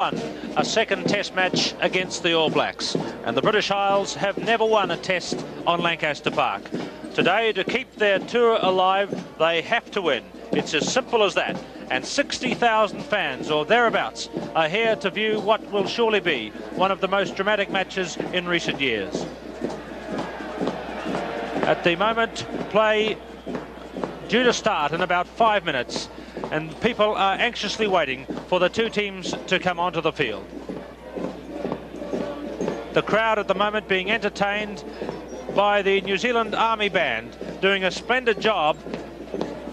A second test match against the All Blacks, and the British Isles have never won a test on Lancaster Park. Today, to keep their tour alive, they have to win. It's as simple as that. And 60,000 fans or thereabouts are here to view what will surely be one of the most dramatic matches in recent years. At the moment, play due to start in about 5 minutes, and people are anxiously waiting for the two teams to come onto the field. The crowd at the moment being entertained by the New Zealand Army Band, doing a splendid job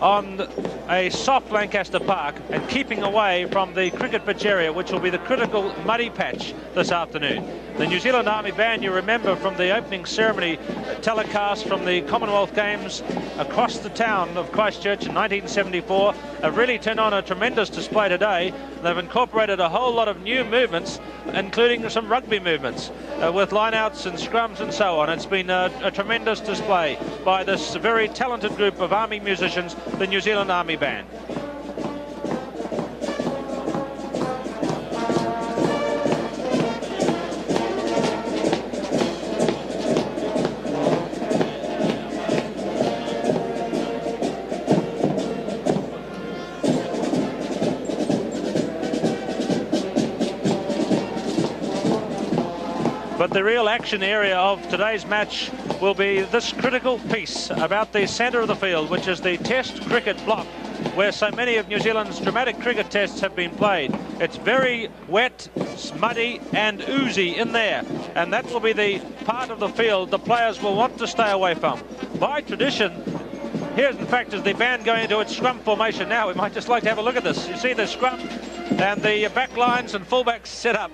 on a soft Lancaster Park and keeping away from the cricket pitch area, which will be the critical muddy patch this afternoon. The New Zealand Army Band, you remember from the opening ceremony telecast from the Commonwealth Games across the town of Christchurch in 1974, have really turned on a tremendous display today. They've incorporated a whole lot of new movements, including some rugby movements with line-outs and scrums and so on. It's been a tremendous display by this very talented group of Army musicians, the New Zealand Army Band. But the real action area of today's match will be this critical piece about the centre of the field, which is the Test cricket block, where so many of New Zealand's dramatic cricket tests have been played. It's very wet, muddy and oozy in there, and that will be the part of the field the players will want to stay away from. By tradition, here's in fact is the band going into its scrum formation now. We might just like to have a look at this. You see the scrum and the back lines and fullbacks set up.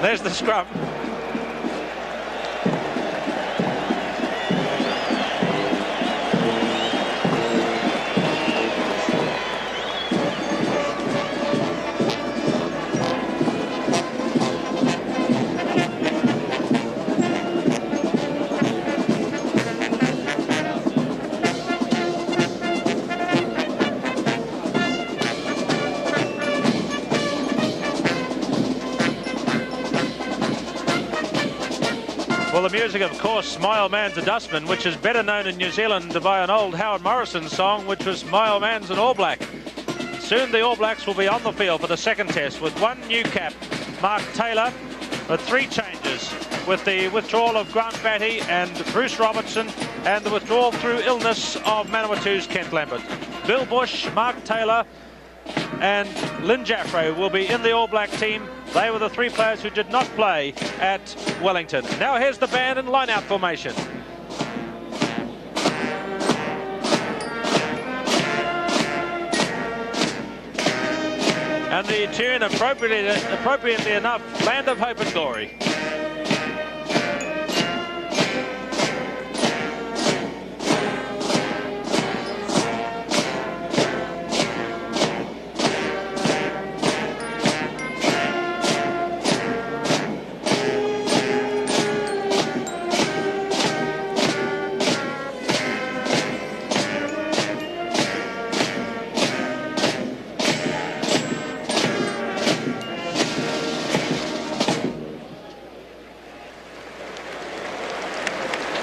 There's the scrum. Well, the music, of course, My Old Man's a Dustman, which is better known in New Zealand by an old Howard Morrison song, which was My Old Man's an All Black. Soon the All Blacks will be on the field for the second test with one new cap, Mark Taylor, with 3 changes, with the withdrawal of Grant Batty and Bruce Robertson, and the withdrawal through illness of Manawatu's Kent Lambert. Bill Bush, Mark Taylor and Lynn Jaffray will be in the All Black team. They were the 3 players who did not play at Wellington. Now here's the band in line-out formation. And the tune, appropriately enough, Land of Hope and Glory.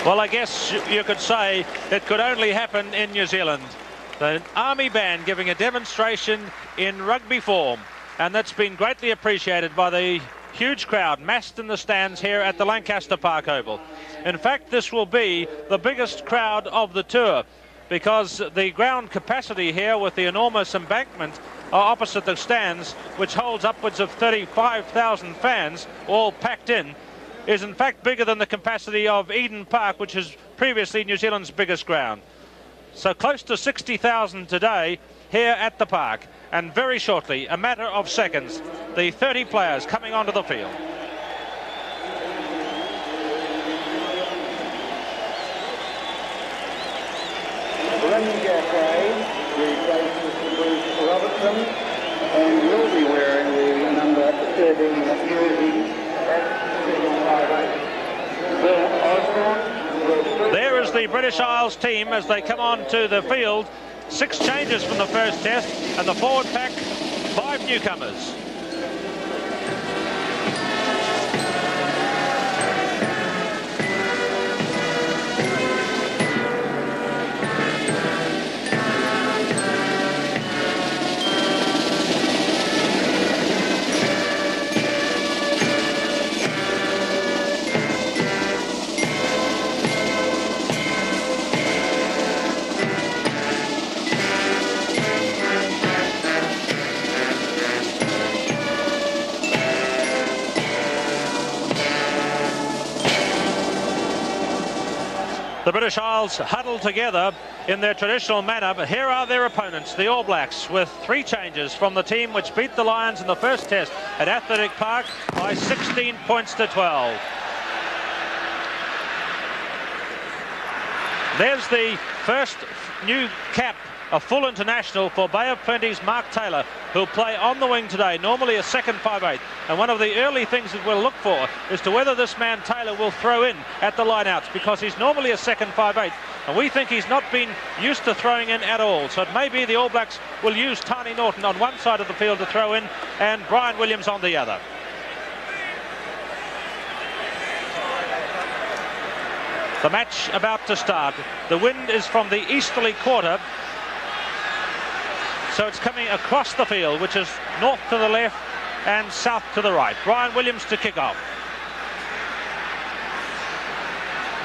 Well, I guess you could say it could only happen in New Zealand. The Army Band giving a demonstration in rugby form, and that's been greatly appreciated by the huge crowd massed in the stands here at the Lancaster Park Oval. In fact, this will be the biggest crowd of the tour, because the ground capacity here with the enormous embankment opposite the stands, which holds upwards of 35,000 fans all packed in, is in fact bigger than the capacity of Eden Park, which is previously New Zealand's biggest ground. So close to 60,000 today here at the park, and very shortly, a matter of seconds, the 30 players coming onto the field. Lynn Jaffray replaces Bruce Robertson, and will be wearing the number 13 jersey. There is the British Isles team as they come on to the field. 6 changes from the first test, and the forward pack, 5 newcomers. The British Isles huddled together in their traditional manner, but here are their opponents, the All Blacks, with 3 changes from the team which beat the Lions in the first test at Athletic Park by 16 points to 12. There's the first new cap, a full international for Bay of Plenty's Mark Taylor, who'll play on the wing today, normally a second 5/8. And one of the early things that we'll look for is to whether this man Taylor will throw in at the lineouts, because he's normally a second 5/8. And we think he's not been used to throwing in at all. So it may be the All Blacks will use Tani Norton on one side of the field to throw in and Brian Williams on the other. The match about to start. The wind is from the easterly quarter, so it's coming across the field, which is north to the left and south to the right. Brian Williams to kick off.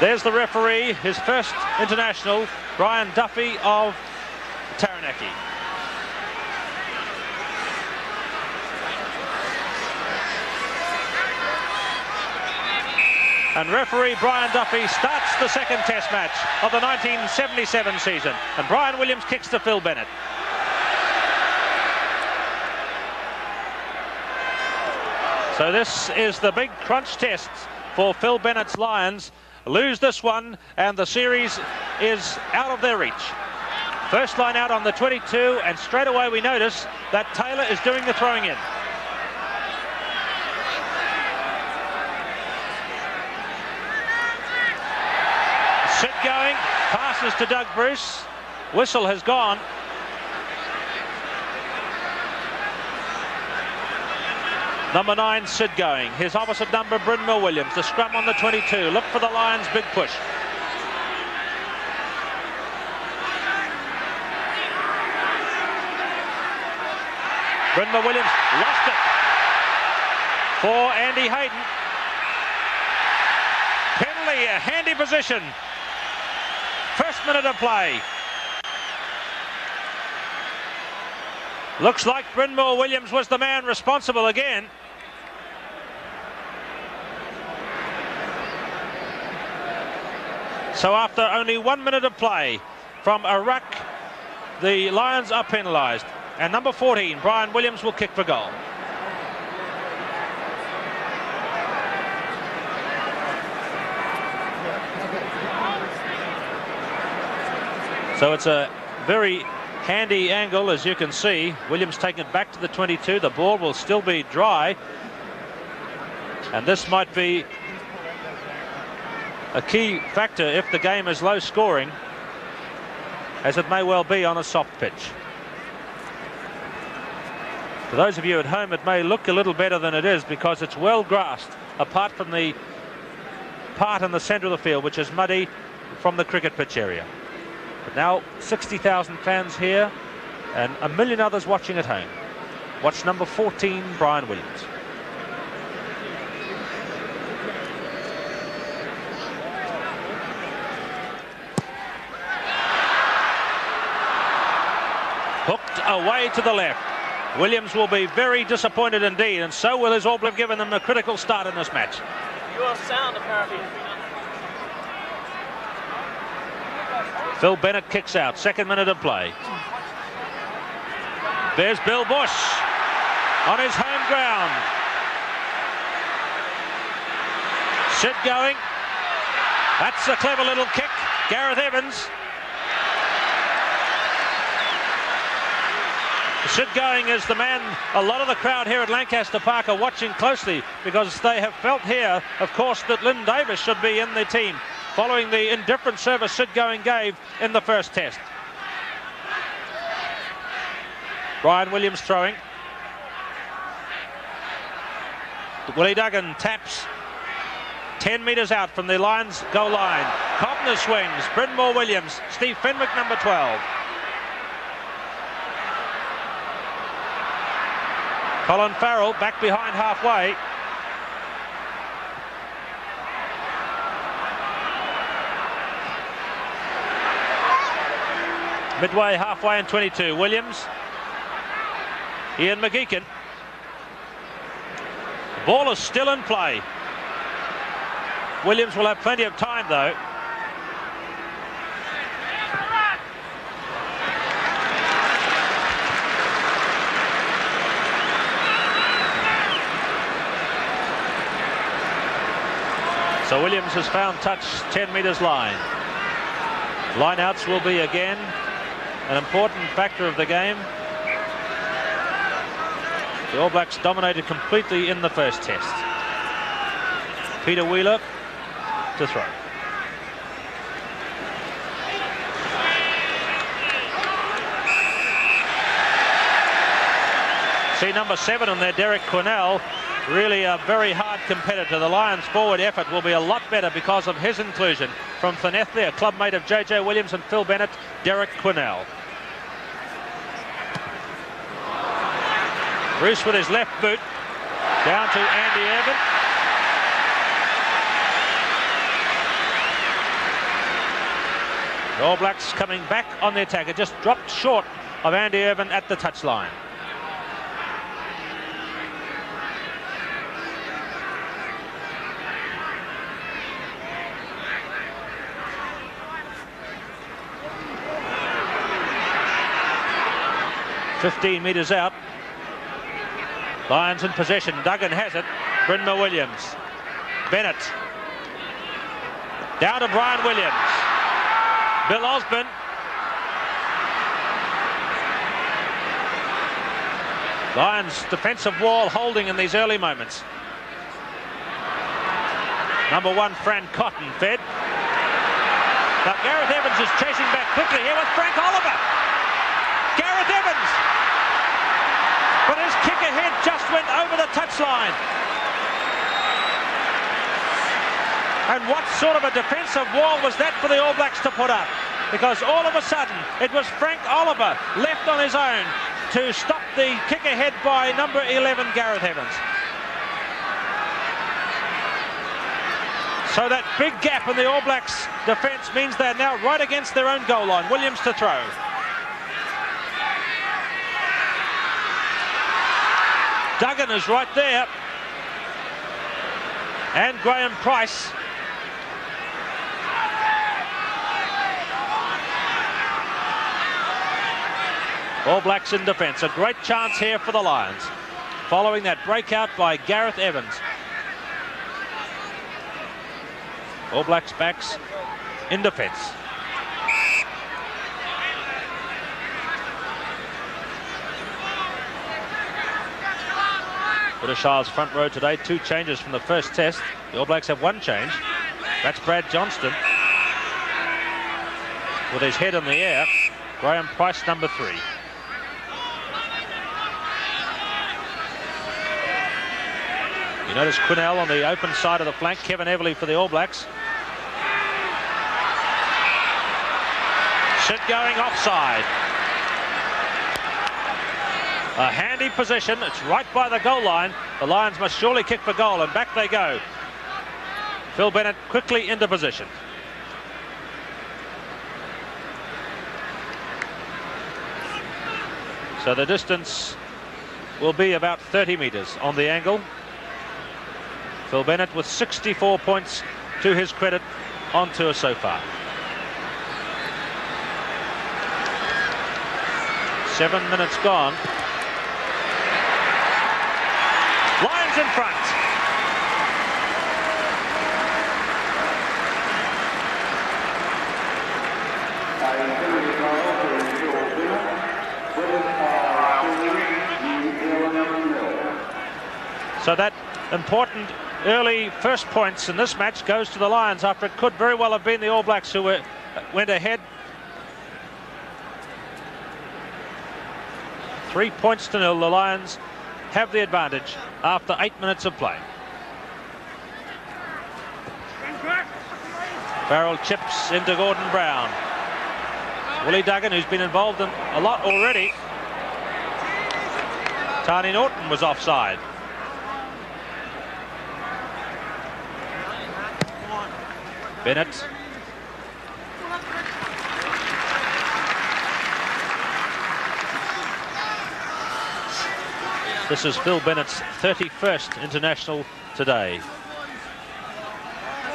There's the referee, his first international, Brian Duffy of Taranaki. And referee Brian Duffy starts the second test match of the 1977 season. And Brian Williams kicks to Phil Bennett. So this is the big crunch test for Phil Bennett's Lions. Lose this one and the series is out of their reach. First line out on the 22, and straight away we notice that Taylor is doing the throwing in. Sid going, passes to Doug Bruce. Whistle has gone. Number 9, Sid going. His opposite number, Brynmore Williams. The scrum on the 22. Look for the Lions' big push. Brynmore Williams lost it for Andy Hayden. Penalty, a handy position. First minute of play. Looks like Brynmore Williams was the man responsible again. So after only 1 minute of play from a ruck, the Lions are penalised. And number 14, Brian Williams, will kick for goal. So it's a very handy angle, as you can see. Williams taking it back to the 22. The ball will still be dry. And this might be a key factor if the game is low scoring, as it may well be on a soft pitch. For those of you at home, it may look a little better than it is because it's well grassed, apart from the part in the centre of the field, which is muddy from the cricket pitch area. But now 60,000 fans here and a million others watching at home. Watch number 14, Brian Williams. Hooked away to the left. Williams will be very disappointed indeed, and so will his All Blacks, given them a critical start in this match. Your sound apparently. Phil Bennett kicks out, second minute of play. There's Bill Bush on his home ground. Sid going. That's a clever little kick. Gareth Evans. Sid going is the man a lot of the crowd here at Lancaster Park are watching closely, because they have felt here, of course, that Lynn Davis should be in the team, following the indifferent service Sid going gave in the first test. Brian Williams throwing. Willie Duggan taps 10 metres out from the Lions goal line. Cobner swings. Brynmore Williams. Steve Fenwick, number 12. Colin Farrell back behind halfway. Midway, halfway and 22. Williams. Ian McGeechan. The ball is still in play. Williams will have plenty of time though. So Williams has found touch 10 metres line. Lineouts will be again an important factor of the game. The All Blacks dominated completely in the first test. Peter Wheeler to throw. See number 7 in there, Derek Quinnell, really a very hard competitor. The Lions' forward effort will be a lot better because of his inclusion. From Llanelli, a club mate of JJ Williams and Phil Bennett, Derek Quinnell. Bruce with his left boot, down to Andy Irvin. The All Blacks coming back on the attack. It just dropped short of Andy Irvin at the touchline. .15 metres out. Lions in possession. Duggan has it. Brynmore Williams. Bennett. Down to Brian Williams. Bill Osborne. Lions defensive wall holding in these early moments. Number 1, Fran Cotton fed. Now Gareth Evans is chasing back quickly here with Frank Oliver. Gareth Evans. But his kick ahead just went over the touchline. And what sort of a defensive wall was that for the All Blacks to put up? Because all of a sudden, it was Frank Oliver left on his own to stop the kick ahead by number 11, Gareth Evans. So that big gap in the All Blacks defence means they're now right against their own goal line. Williams to throw. Duggan is right there. And Graham Price. All Blacks in defence. A great chance here for the Lions. Following that breakout by Gareth Evans. All Blacks backs in defence. British Isles front row today, 2 changes from the first test. The All Blacks have 1 change. That's Brad Johnston with his head in the air. Graham Price, number 3. You notice Quinnell on the open side of the flank. Kevin Everly for the All Blacks. Shit going offside. A handy position. It's right by the goal line. The Lions must surely kick for goal, and back they go. Phil Bennett quickly into position. So the distance will be about 30 metres on the angle. Phil Bennett with 64 points to his credit on tour so far. 7 minutes gone. Lions in front. So that important early first points in this match goes to the Lions after it could very well have been the All Blacks who went ahead. 3 points to 0. The Lions have the advantage after 8 minutes of play. Farrell chips into Gordon Brown. Willie Duggan, who's been involved in a lot already. Tani Norton was offside. Bennett. This is Phil Bennett's 31st international today.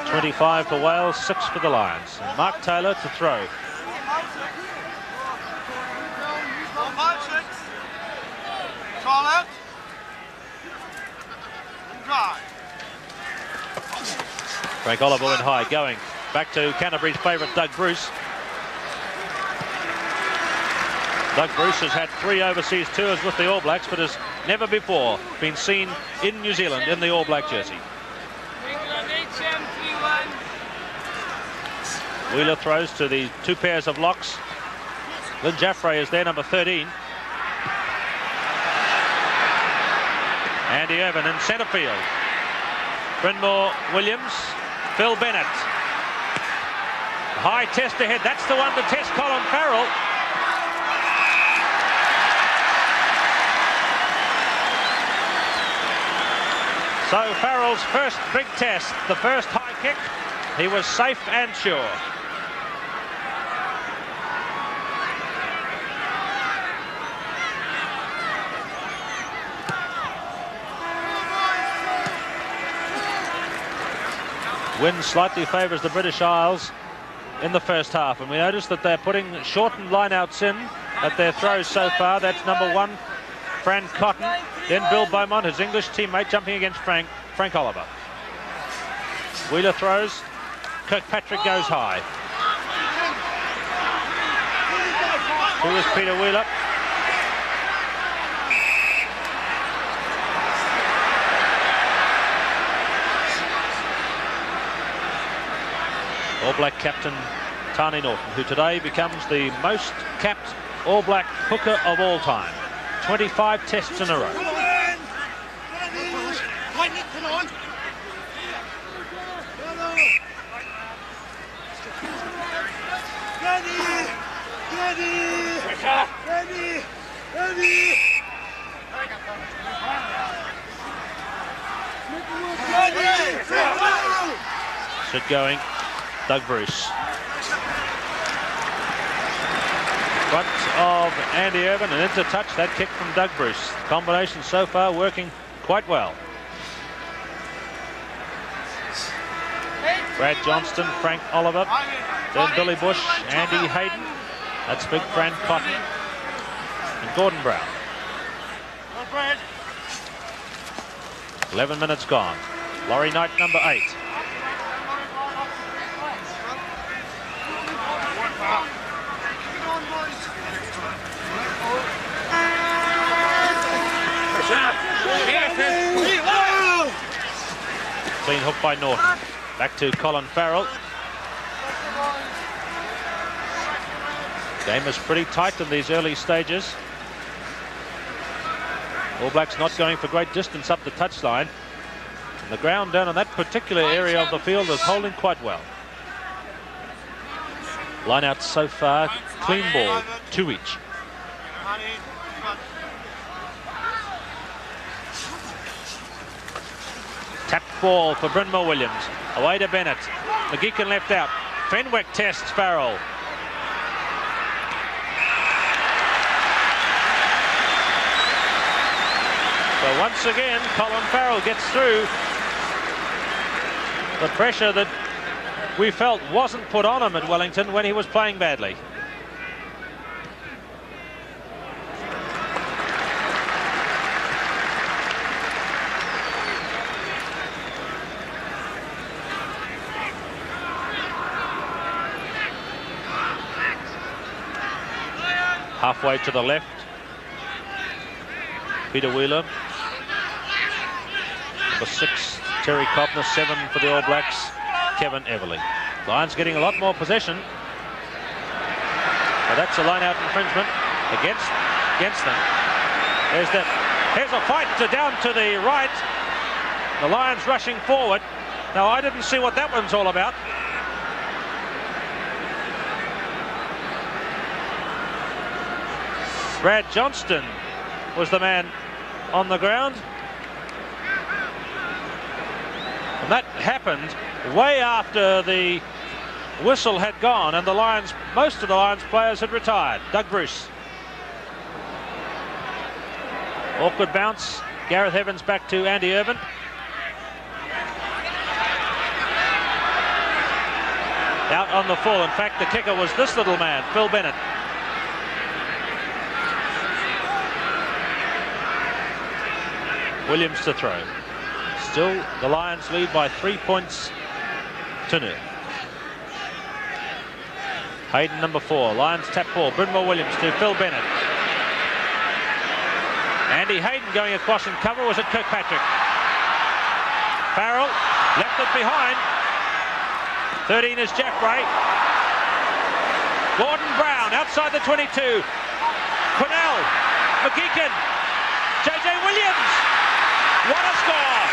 25 for Wales, 6 for the Lions. And Mark Taylor to throw. Frank Oliver went high, going back to Canterbury's favourite Doug Bruce. Doug Bruce has had 3 overseas tours with the All Blacks, but has never before been seen in New Zealand in the All Black jersey. Wheeler throws to the 2 pairs of locks. Lynn Jaffray is there, number 13. Andy Irvin in centre field. Brynmore Williams, Phil Bennett. High test ahead, that's the one to test Colin Farrell. So Farrell's first big test, the first high kick, he was safe and sure. Wind slightly favours the British Isles in the first half, and we notice that they're putting shortened lineouts in at their throws so far. That's number 1, Fran Cotton, then Bill Beaumont, his English teammate, jumping against Frank Oliver. Wheeler throws, Kirkpatrick goes high. Who is Peter Wheeler? All Black captain Tani Norton, who today becomes the most capped All Black hooker of all time. 25 tests in a row. Sit going, Doug Bruce. Front of Andy Irvin, and into touch, that kick from Doug Bruce. Combination so far working quite well. Brad Johnston, Frank Oliver, then Billy Bush, Andy Hayden. That's big Fran Cotton and Gordon Brown. 11 minutes gone. Laurie Knight, number 8. Clean hook by Norton. Back to Colin Farrell. Game is pretty tight in these early stages. All Blacks not going for great distance up the touchline. And the ground down in that particular area of the field is holding quite well. Line out so far, clean ball, 2 each. Tapped ball for Brynmore Williams. Away to Bennett. McGeechan left out. Fenwick tests Farrell. So once again, Colin Farrell gets through the pressure that we felt wasn't put on him at Wellington when he was playing badly. Halfway to the left, Peter Wheeler. Number 6, Terry Cobner. 7 for the All Blacks, Kevin Everly. Lions getting a lot more possession. But that's a line-out infringement against them. Here's a fight down to the right. The Lions rushing forward. Now, I didn't see what that one's all about. Brad Johnston was the man on the ground. And that happened way after the whistle had gone and most of the Lions players had retired. Doug Bruce. Awkward bounce. Gareth Evans back to Andy Irvin. Out on the full. In fact, the kicker was this little man, Phil Bennett. Williams to throw. Still, the Lions lead by 3 points to 0. Hayden, number 4. Lions tap ball. Brynmore Williams to Phil Bennett. Andy Hayden going across in cover. Was it Kirkpatrick? Farrell left it behind. 13 is Jeff Ray. Gordon Brown outside the 22. Quinnell, McGeechan, JJ Williams. What a score!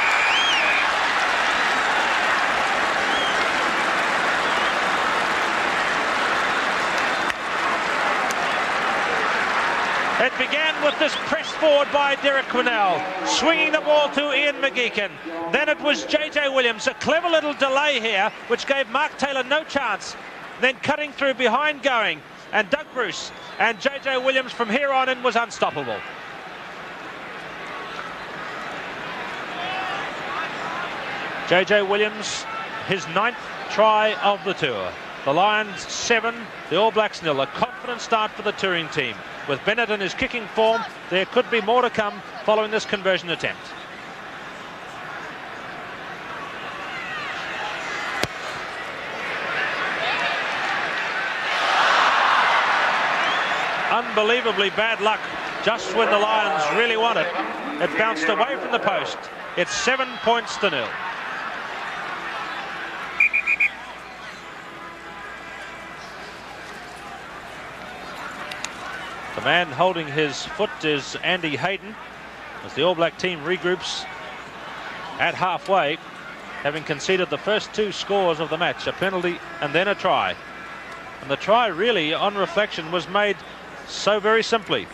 It began with this press forward by Derek Quinnell, swinging the ball to Ian McGeechan. Then it was JJ Williams, a clever little delay here, which gave Mark Taylor no chance. Then cutting through behind going, and Doug Bruce and JJ Williams from here on in was unstoppable. JJ Williams, his 9th try of the tour. The Lions 7, the All Blacks 0. A confident start for the touring team. With Bennett in his kicking form, there could be more to come following this conversion attempt. Unbelievably bad luck just when the Lions really want it. It bounced away from the post. It's 7 points to 0. The man holding his foot is Andy Hayden as the All Black team regroups at halfway, having conceded the first 2 scores of the match, a penalty and then a try. And the try really, on reflection, was made so very simply.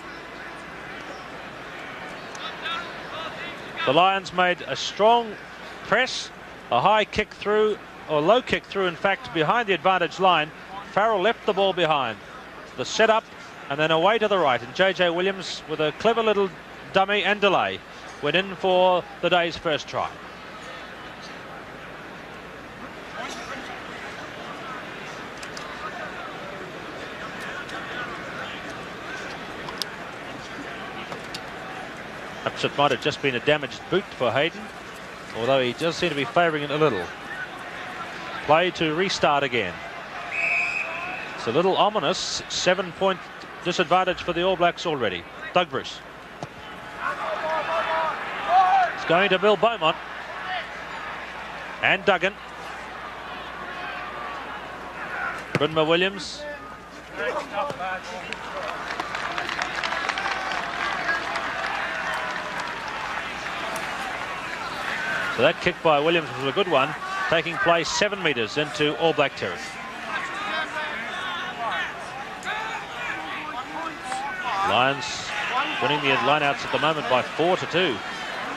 The Lions made a strong press, a high kick through, or low kick through, in fact, behind the advantage line. Farrell left the ball behind. The setup and then away to the right, and JJ Williams, with a clever little dummy and delay, went in for the day's first try. Perhaps it might have just been a damaged boot for Hayden, although he does seem to be favouring it a little. Play to restart again. It's a little ominous. 7-point disadvantage for the All Blacks already. Doug Bruce. It's going to Bill Beaumont. And Duggan. Brynmore Williams. So that kick by Williams was a good one, taking place 7 metres into All Black territory. Lions winning the lineouts at the moment by 4-2.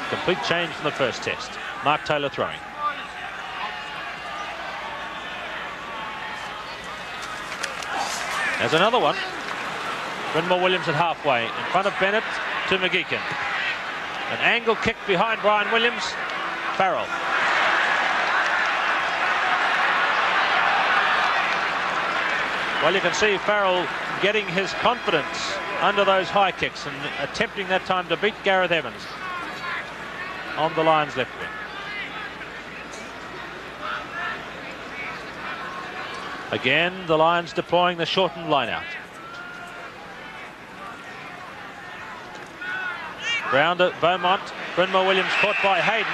Complete change from the first test. Mark Taylor throwing. There's another one. Brynmore Williams at halfway, in front of Bennett to McGeechan. An angle kick behind Brian Williams. Farrell. Well, you can see Farrell getting his confidence under those high kicks and attempting that time to beat Gareth Evans on the Lions left wing. Again, the Lions deploying the shortened line-out. Round at Beaumont. Brynmore Williams caught by Hayden.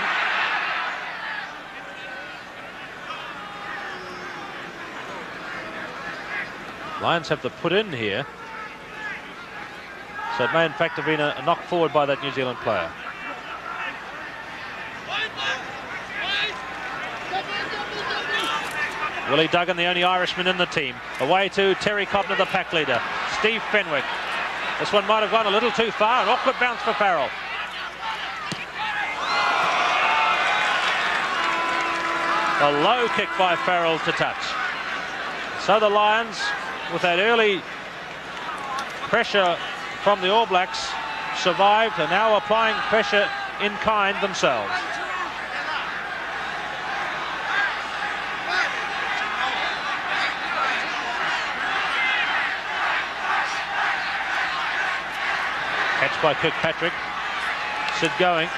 Lions have to put in here. So it may in fact have been a knock forward by that New Zealand player. Willie Duggan, the only Irishman in the team. Away to Terry Cobner, the pack leader. Steve Fenwick. This one might have gone a little too far. An awkward bounce for Farrell. A low kick by Farrell to touch. So the Lions, with that early pressure from the All Blacks, survived and now applying pressure in kind themselves. Catch by Kirkpatrick. Sid going.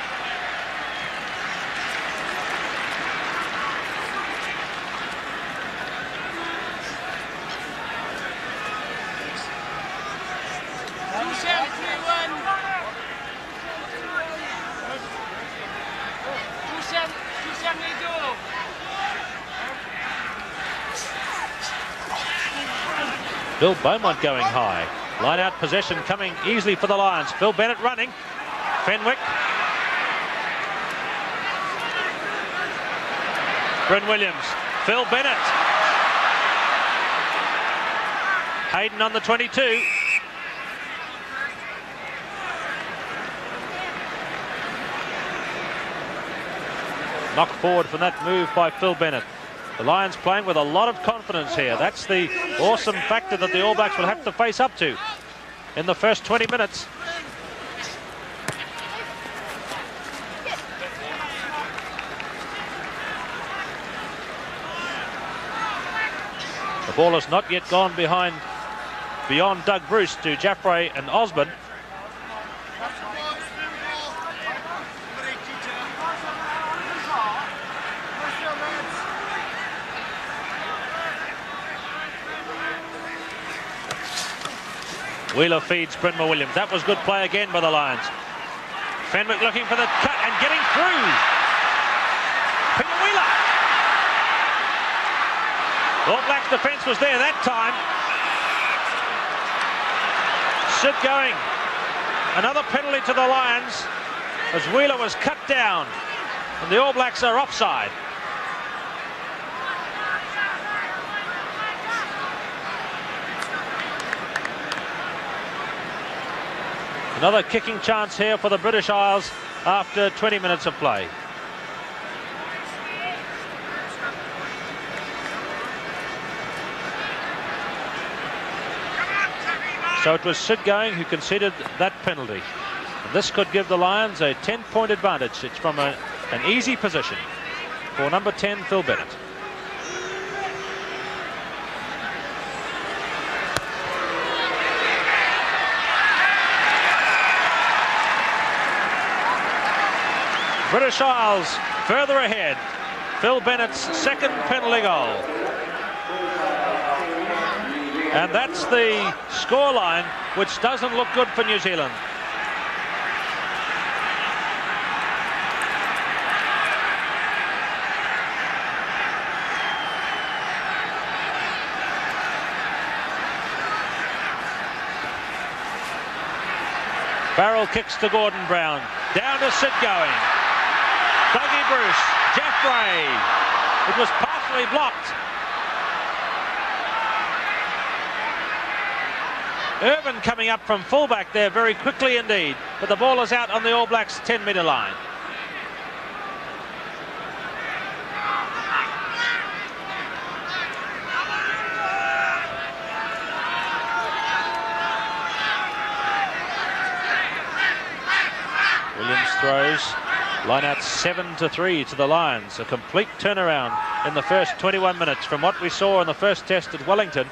Bill Beaumont going high. Line out possession coming easily for the Lions. Phil Bennett running. Fenwick. Bryn Williams. Phil Bennett. Hayden on the 22. Knock forward from that move by Phil Bennett. The Lions playing with a lot of confidence here. That's the awesome factor that the All Blacks will have to face up to in the first 20 minutes. The ball has not yet gone beyond Doug Bruce to Jaffray and Osborne. Wheeler feeds Brynma Williams. That was good play again by the Lions. Fenwick looking for the cut and getting through. Peter Wheeler. All Blacks defence was there that time. Sid going. Another penalty to the Lions as Wheeler was cut down. And the All Blacks are offside. Another kicking chance here for the British Isles after 20 minutes of play. So it was Sid going who conceded that penalty. And this could give the Lions a 10-point advantage. It's from an easy position for number 10, Phil Bennett. British Isles further ahead. Phil Bennett's second penalty goal. And that's the scoreline, which doesn't look good for New Zealand. Farrell kicks to Gordon Brown. Down to Sid going. Dougie Bruce, Jaffray. It was partially blocked. Irvin coming up from fullback there very quickly indeed, but the ball is out on the All Blacks 10-metre line. Williams throws. Line out 7-3 to the Lions. A complete turnaround in the first 21 minutes from what we saw in the first test at Wellington.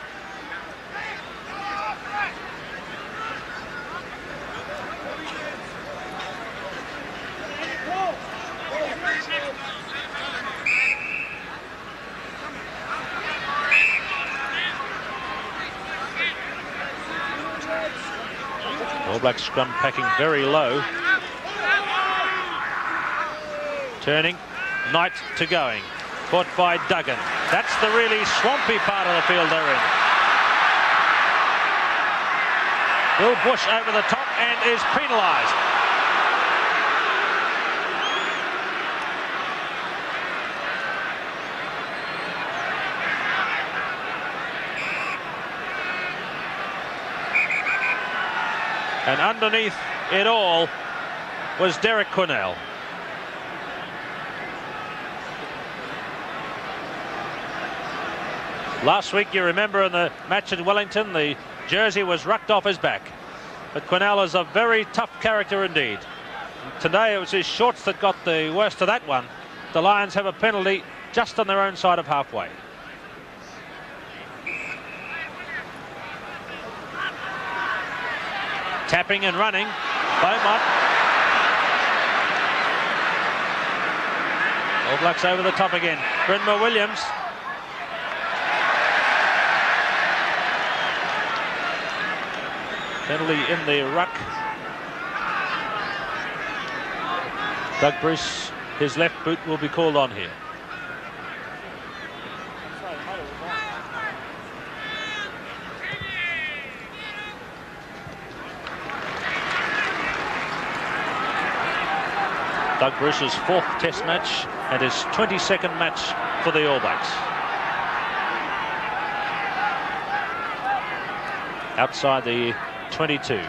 All Black scrum packing very low. Turning, Knight to going. Caught by Duggan. That's the really swampy part of the field they're in. Bill Bush over the top. and is penalised. And underneath it all was Derek Quinnell. Last week, you remember, in the match at Wellington, the jersey was rucked off his back. But Quinnell is a very tough character indeed. Today it was his shorts that got the worst of that one. The Lions have a penalty just on their own side of halfway. Tapping and running, Beaumont. All Blacks over the top again. Brynma Williams. Penalty in the ruck. Doug Bruce, his left boot will be called on here. Doug Bruce's 4th Test match and his 22nd match for the All Blacks. Outside the 22.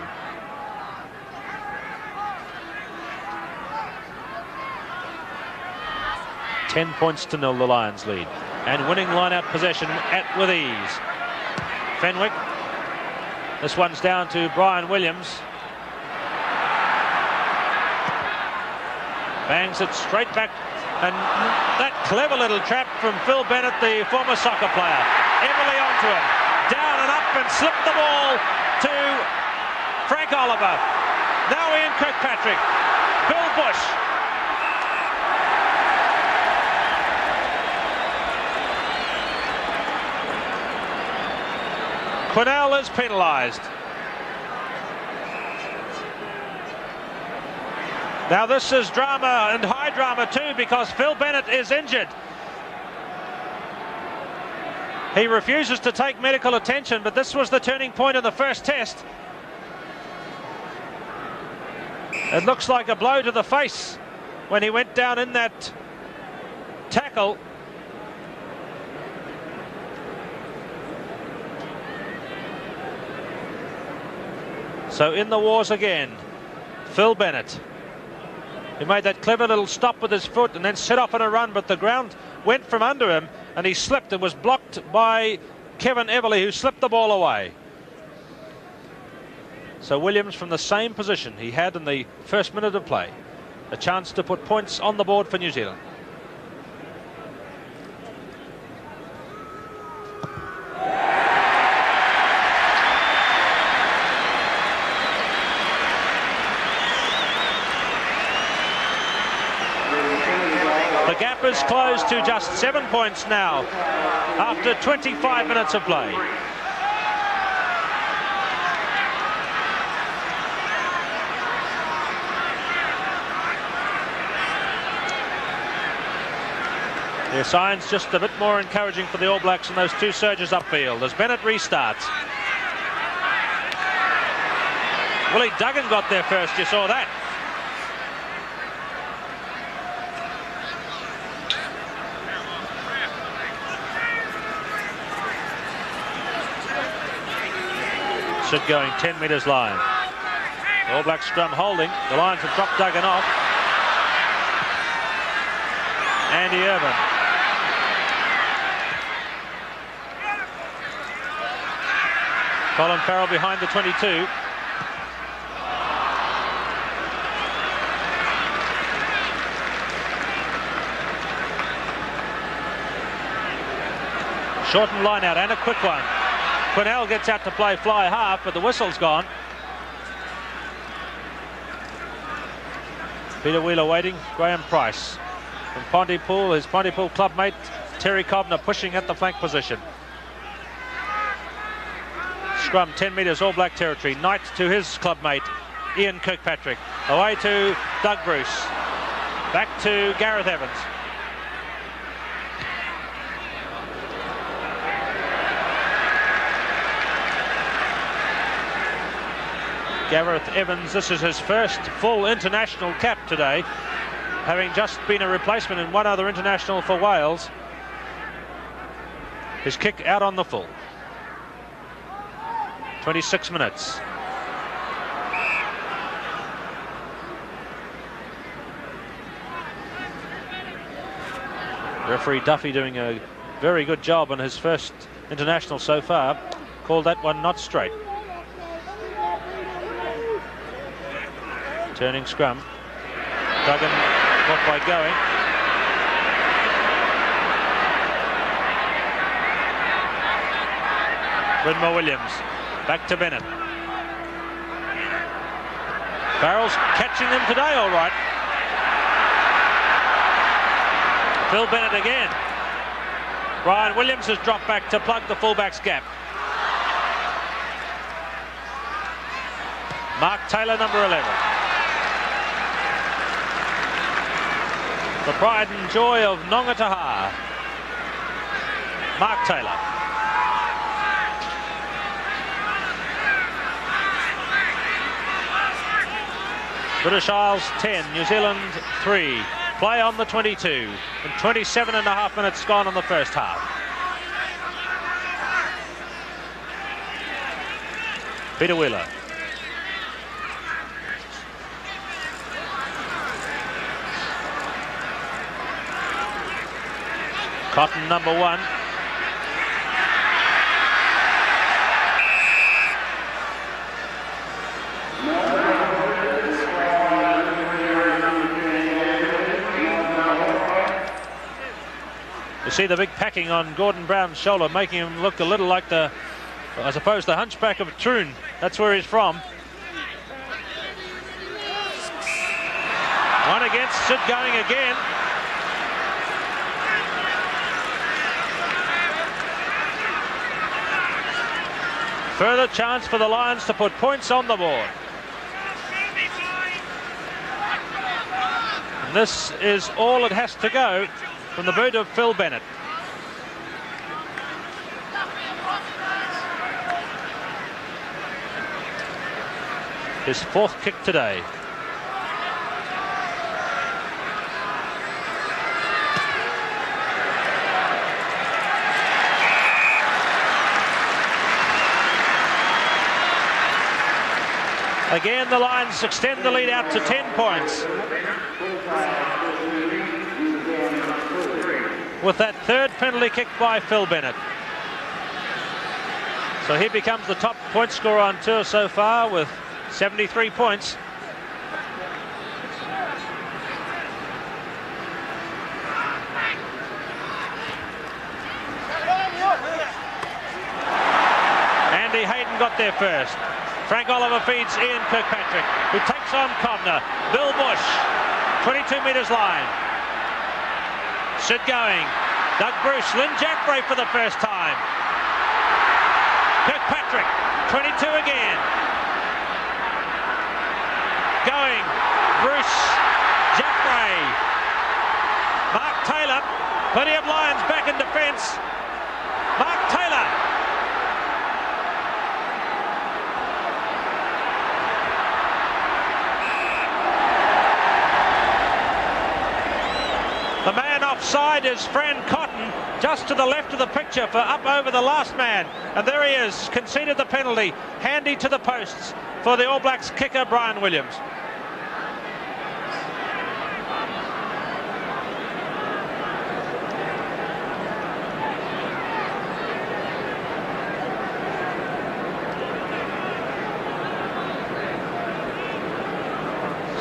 Ten points to 0, the Lions lead. And winning line-out possession with ease. Fenwick. This one's down to Brian Williams. Bangs it straight back, and that clever little trap from Phil Bennett, the former soccer player. Everly onto him, down and up, and slipped the ball to Frank Oliver. Now Ian Kirkpatrick, Bill Bush. Quinnell is penalised. Now this is drama, and high drama too, because Phil Bennett is injured. He refuses to take medical attention, but this was the turning point in the first test. It looks like a blow to the face when he went down in that tackle. So in the wars again, Phil Bennett. He made that clever little stop with his foot and then set off on a run, but the ground went from under him and he slipped and was blocked by Kevin Everly, who slipped the ball away. So Williams, from the same position he had in the first minute of play, a chance to put points on the board for New Zealand. The gap is closed to just 7 points now after 25 minutes of play. The signs just a bit more encouraging for the All Blacks in those two surges upfield as Bennett restarts. Willie Duggan got there first, you saw that. Sid going 10 metres line. All Black scrum holding. The Lions have dropped Duggan off. Andy Irvin. Colin Farrell behind the 22. Shortened line out and a quick one. Quinnell gets out to play fly half, but the whistle's gone. Peter Wheeler waiting. Graham Price from Pontypool, his Pontypool clubmate Terry Cobner pushing at the flank position. Scrum 10 metres All Black territory. Knight to his clubmate Ian Kirkpatrick. Away to Doug Bruce. Back to Gareth Evans. Gareth Evans, this is his first full international cap today, having just been a replacement in one other international for Wales. His kick out on the full. 26 minutes. Referee Duffy doing a very good job on his first international so far. Called that one not straight. Turning scrum. Duggan caught by going. Brynmore Williams. Back to Bennett. Farrell's catching them today all right. Phil Bennett again. Brian Williams has dropped back to plug the fullback's gap. Mark Taylor, number 11. The pride and joy of Nongataha. Mark Taylor. British Isles 10, New Zealand 3. Play on the 22, and 27.5 minutes gone on the first half. Peter Wheeler. Cotton, number 1. You see the big packing on Gordon Brown's shoulder, making him look a little like the, I suppose, the hunchback of Troon. That's where he's from. One against, Sid going again. Further chance for the Lions to put points on the board. And this is all it has to go from the boot of Phil Bennett. His 4th kick today. Again, the Lions extend the lead out to 10 points. With that 3rd penalty kick by Phil Bennett. So he becomes the top point scorer on tour so far with 73 points. Andy Hayden got there first. Frank Oliver feeds Ian Kirkpatrick, who takes on Cobner. Bill Bush, 22 metres line. Sid going. Doug Bruce, Lynn Jackbray for the first time. Kirkpatrick, 22 again. Going. Bruce, Jackbray. Mark Taylor, plenty of Lions back in defence. Mark Taylor. The man offside is Fran Cotton, just to the left of the picture for up over the last man. And there he is, conceded the penalty, handy to the posts for the All Blacks kicker, Brian Williams.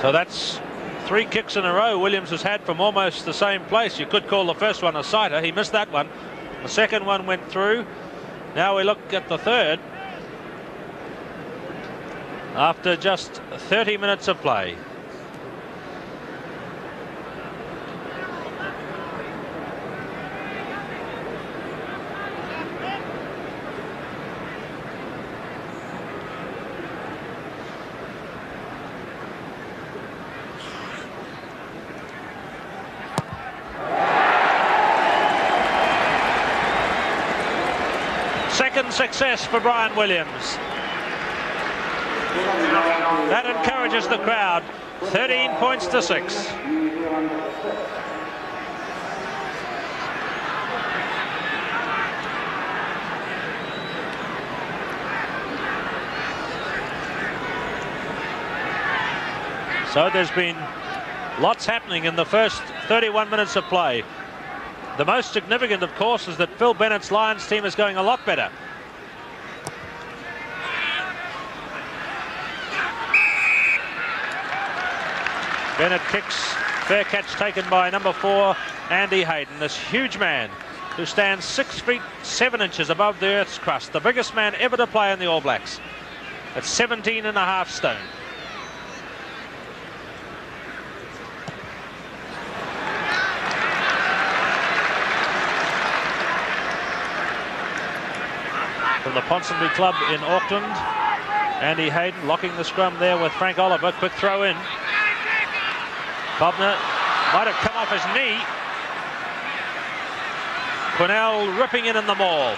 So that's 3 kicks in a row Williams has had from almost the same place. You could call the first one a sighter. He missed that one. The second one went through. Now we look at the third. After just 30 minutes of play. Second success for Brian Williams. That encourages the crowd. 13 points to 6. So there's been lots happening in the first 31 minutes of play. The most significant, of course, is that Phil Bennett's Lions team is going a lot better. Bennett kicks, fair catch taken by number 4, Andy Hayden, this huge man who stands 6 feet 7 inches above the earth's crust, the biggest man ever to play in the All Blacks at 17.5 stone. From the Ponsonby Club in Auckland, Andy Hayden locking the scrum there with Frank Oliver. Quick throw in. Cobner might have come off his knee. Quinnell ripping in the maul.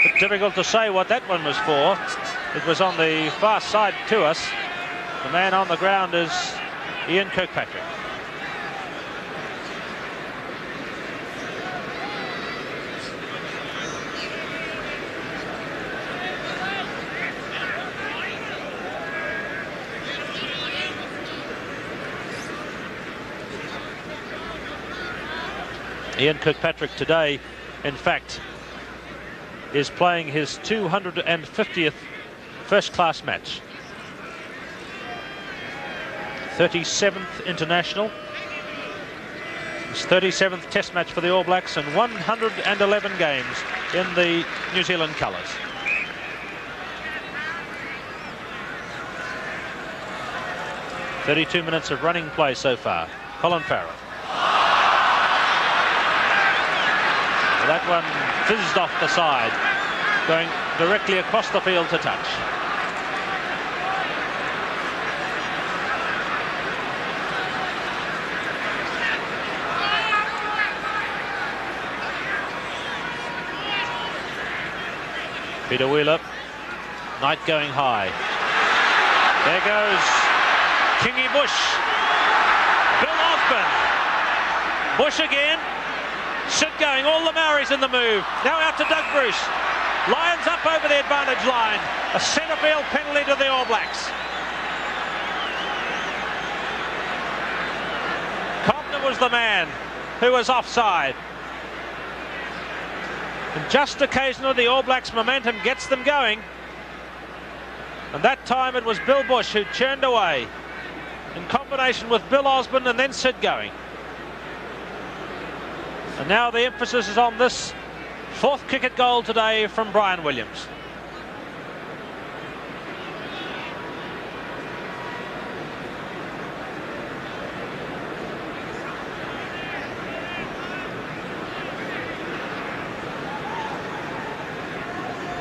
Bit difficult to say what that one was for. It was on the far side to us. The man on the ground is Ian Kirkpatrick. Ian Kirkpatrick today, in fact, is playing his 250th first-class match. 37th international. His 37th test match for the All Blacks and 111 games in the New Zealand colours. "32 minutes of running play so far." Colin Farrell. That one fizzed off the side, going directly across the field to touch. Peter Wheeler, Knight going high. There goes Kingy Bush. Bill Osborne. Bush again. Sid going, all the Maoris in the move. Now out to Doug Bruce. Lions up over the advantage line. A centre field penalty to the All Blacks. Cobner was the man who was offside. And just occasionally the All Blacks momentum gets them going. And that time it was Bill Bush who churned away in combination with Bill Osborne and then Sid going. And now the emphasis is on this fourth cricket goal today from Brian Williams.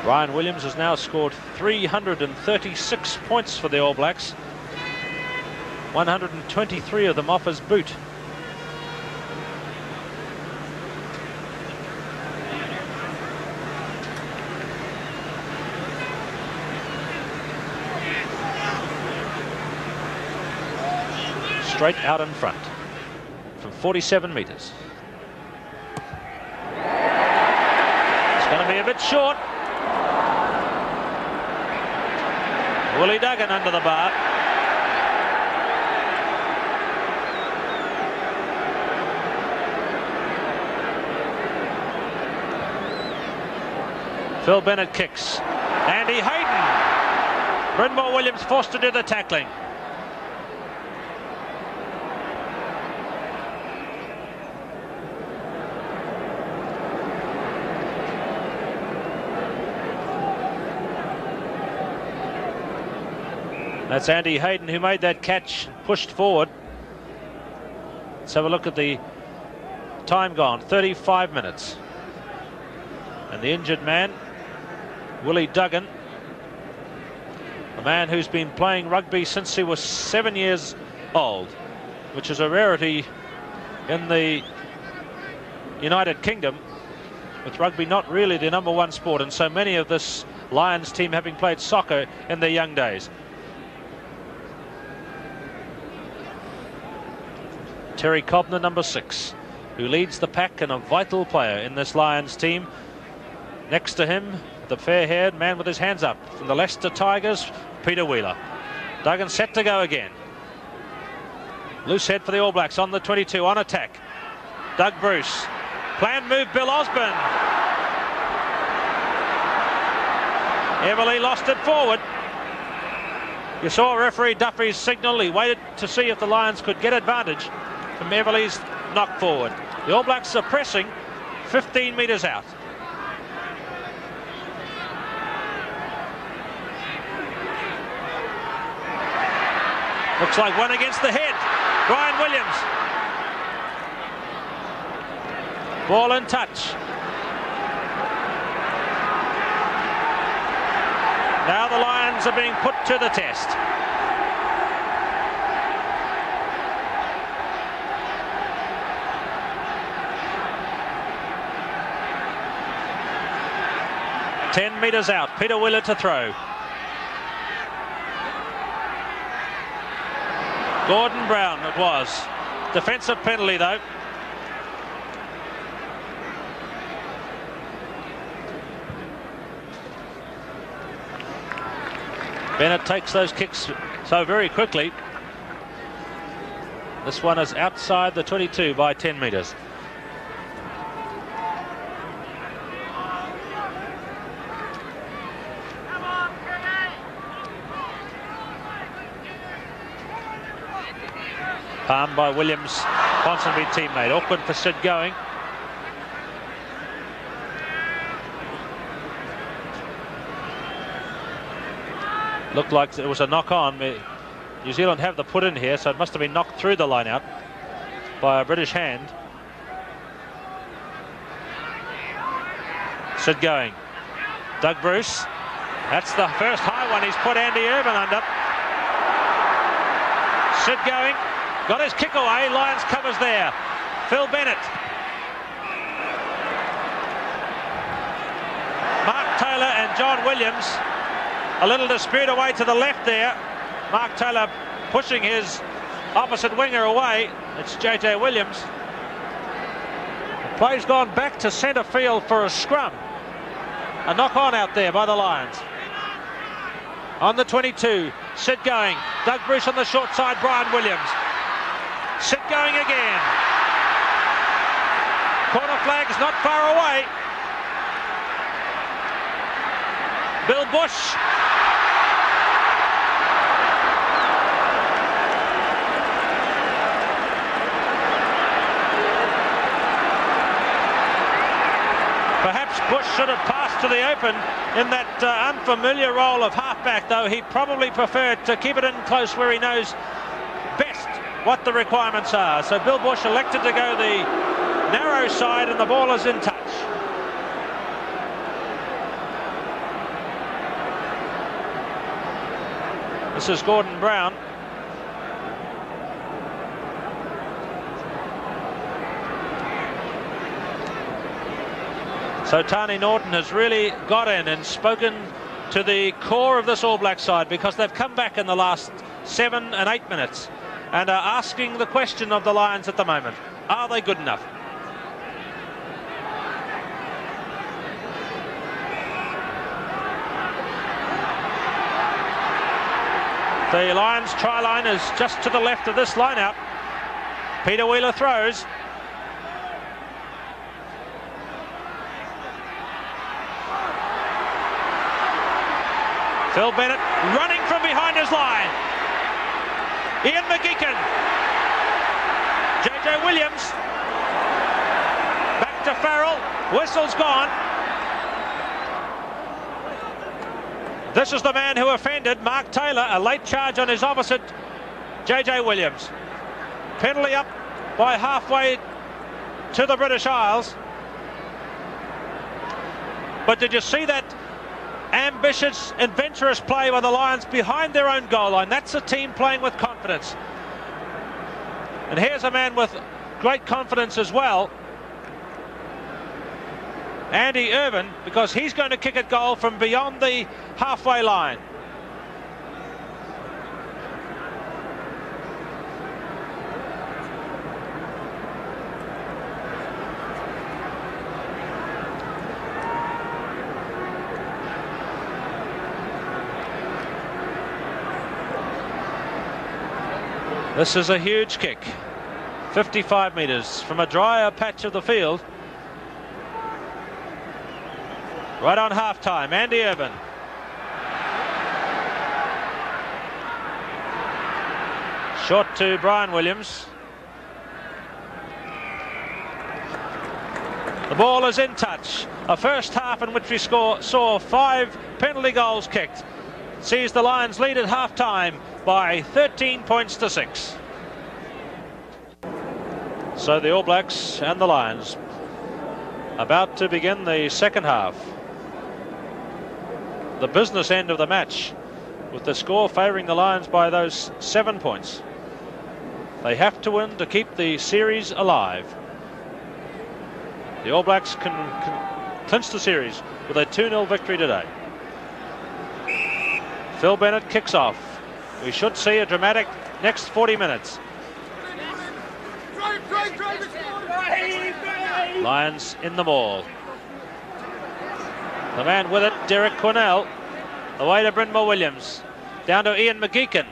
Brian Williams has now scored 336 points for the All Blacks. 123 of them off his boot. Straight out in front from 47 metres. It's going to be a bit short. Willie Duggan under the bar. Phil Bennett kicks. Andy Hayden. Brynmore Williams forced to do the tackling. That's Andy Hayden who made that catch, pushed forward. Let's have a look at the time gone, 35 minutes. And the injured man, Willie Duggan, a man who's been playing rugby since he was 7 years old, which is a rarity in the United Kingdom, with rugby not really the #1 sport, and so many of this Lions team having played soccer in their young days. Terry Cobner, number 6, who leads the pack and a vital player in this Lions team. Next to him, the fair-haired man with his hands up from the Leicester Tigers, Peter Wheeler. Duggan set to go again. Loose head for the All Blacks on the 22, on attack. Doug Bruce. Planned move, Bill Osborne. Everly lost it forward. You saw referee Duffy's signal. He waited to see if the Lions could get advantage from Everly's knock forward. The All Blacks are pressing 15 metres out. Looks like one against the head. Brian Williams. Ball in touch. Now the Lions are being put to the test. Ten metres out. Peter Wheeler to throw. Gordon Brown it was. Defensive penalty though. Bennett takes those kicks so very quickly. This one is outside the 22 by 10 metres. Palmed by Williams, Ponsonby teammate. Awkward for Sid going. Looked like it was a knock on. New Zealand have the put in here, so it must have been knocked through the line out by a British hand. Sid going. Doug Bruce. That's the first high one. He's put Andy Urban under. Sid going. Got his kick away. Lions covers there. Phil Bennett. Mark Taylor and John Williams. A little dispute away to the left there. Mark Taylor pushing his opposite winger away. It's JJ Williams. The play's gone back to centre field for a scrum. A knock on out there by the Lions. On the 22, Sid going. Doug Bruce on the short side, Brian Williams. Sid going again. Corner flag is not far away. Bill Bush. Perhaps Bush should have passed to the open in that unfamiliar role of halfback, though he probably preferred to keep it in close where he knows best what the requirements are. So Bill Bush elected to go the narrow side and the ball is in touch. This is Gordon Brown. So Tani Norton has really got in and spoken to the core of this All Black side, because they've come back in the last 7 and 8 minutes and are asking the question of the Lions at the moment. Are they good enough? The Lions try line is just to the left of this line-out. Peter Wheeler throws. Phil Bennett running from behind his line. Ian McGeechan. JJ Williams. Back to Farrell. Whistle's gone. This is the man who offended, Mark Taylor. A late charge on his opposite, JJ Williams. Penalty up by halfway to the British Isles. But did you see that ambitious, adventurous play by the Lions behind their own goal line? That's a team playing with confidence. And here's a man with great confidence as well, Andy Irvin, because he's going to kick at goal from beyond the halfway line. This is a huge kick, 55 metres from a drier patch of the field. Right on half-time, Andy Irvin. Short to Brian Williams. The ball is in touch. A first half in which we saw 5 penalty goals kicked sees the Lions lead at half-time by 13 points to 6. So the All Blacks and the Lions about to begin the second half. The business end of the match, with the score favouring the Lions by those 7 points. They have to win to keep the series alive. The All Blacks can clinch the series with a 2-0 victory today. Phil Bennett kicks off. We should see a dramatic next 40 minutes. Lions in the maul. The man with it, Derek Cornell. Away to Brynmore Williams. Down to Ian McGeechan.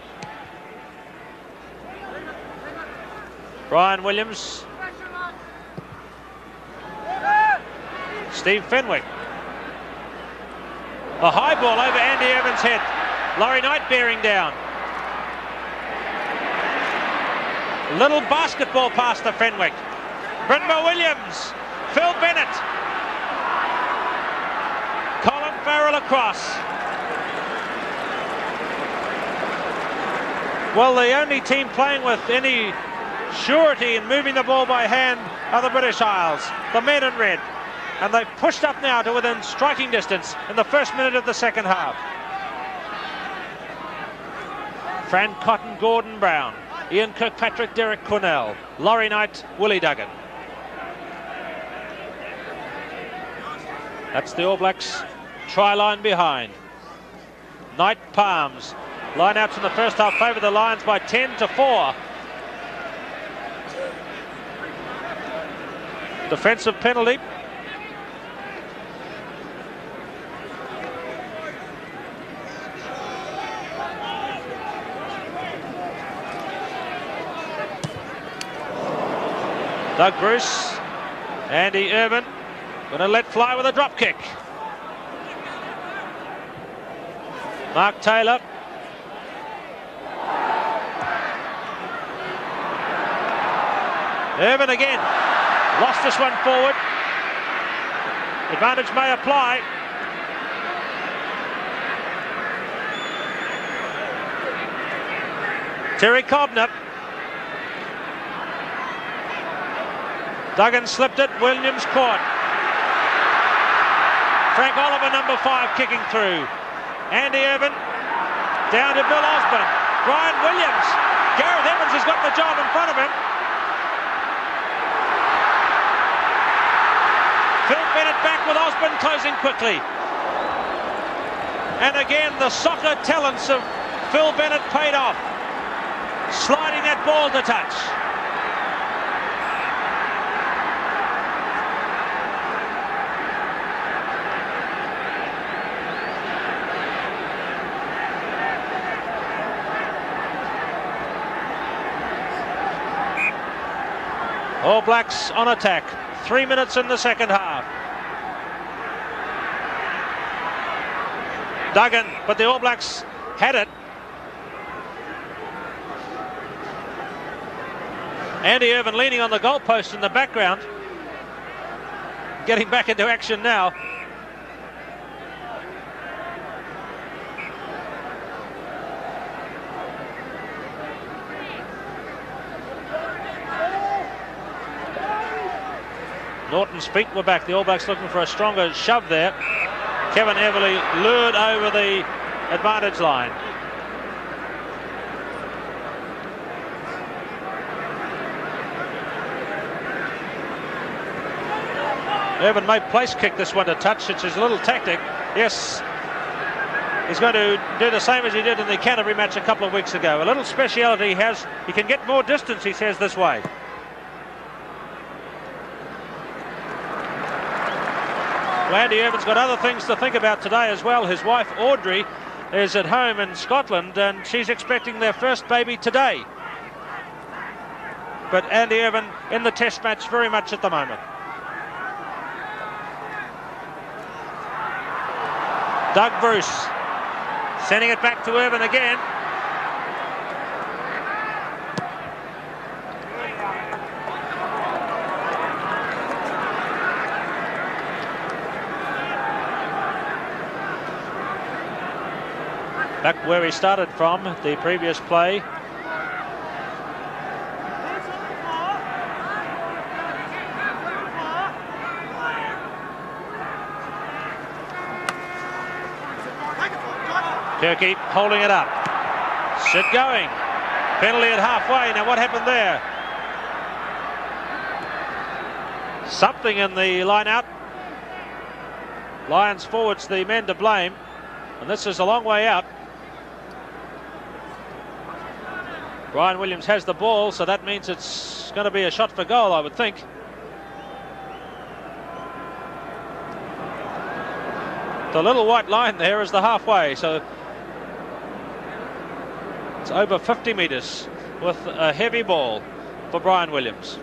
Brian Williams. Steve Fenwick. A high ball over Andy Irvin's head. Laurie Knight bearing down. Little basketball pass to Fenwick. Brynmore Williams. Phil Bennett. Colin Farrell across. Well, the only team playing with any surety in moving the ball by hand are the British Isles, the men in red. And they've pushed up now to within striking distance in the first minute of the second half. Fran Cotton, Gordon Brown, Ian Kirkpatrick, Derek Cornell, Laurie Knight, Willie Duggan. That's the All Blacks try line behind. Knight, Palms. Line outs in the first half favour the Lions by 10-4. Defensive penalty. Doug Bruce, Andy Irvin, going to let fly with a drop kick. Mark Taylor. Irvin again, lost this one forward. Advantage may apply. Terry Cobner. Duggan slipped it, Williams caught. Frank Oliver, number 5, kicking through. Andy Irvin, down to Bill Osborne. Brian Williams. Gareth Evans has got the job in front of him. Phil Bennett back with Osborne closing quickly. And again, the soccer talents of Phil Bennett paid off. Sliding that ball to touch. All Blacks on attack. 3 minutes in the second half. Duggan, but the All Blacks had it. Andy Irvin leaning on the goalpost in the background. Getting back into action now. Norton's feet were back. The All Blacks looking for a stronger shove there. Kevin Everly lured over the advantage line. Irvin may place kick this one to touch, which is a little tactic. Yes, he's going to do the same as he did in the Canterbury match a couple of weeks ago. A little speciality he has. He can get more distance, he says, this way. Well, Andy Irvin's got other things to think about today as well. His wife, Audrey, is at home in Scotland, and she's expecting their first baby today. But Andy Irvin in the test match very much at the moment. Doug Bruce sending it back to Irvin again. Back where he started from the previous play. Turkey holding it up. Sit going. Penalty at halfway. Now what happened there? Something in the line out. Lions forwards the men to blame. And this is a long way out. Brian Williams has the ball, so that means it's going to be a shot for goal, I would think. The little white line there is the halfway, so it's over 50 metres with a heavy ball for Brian Williams.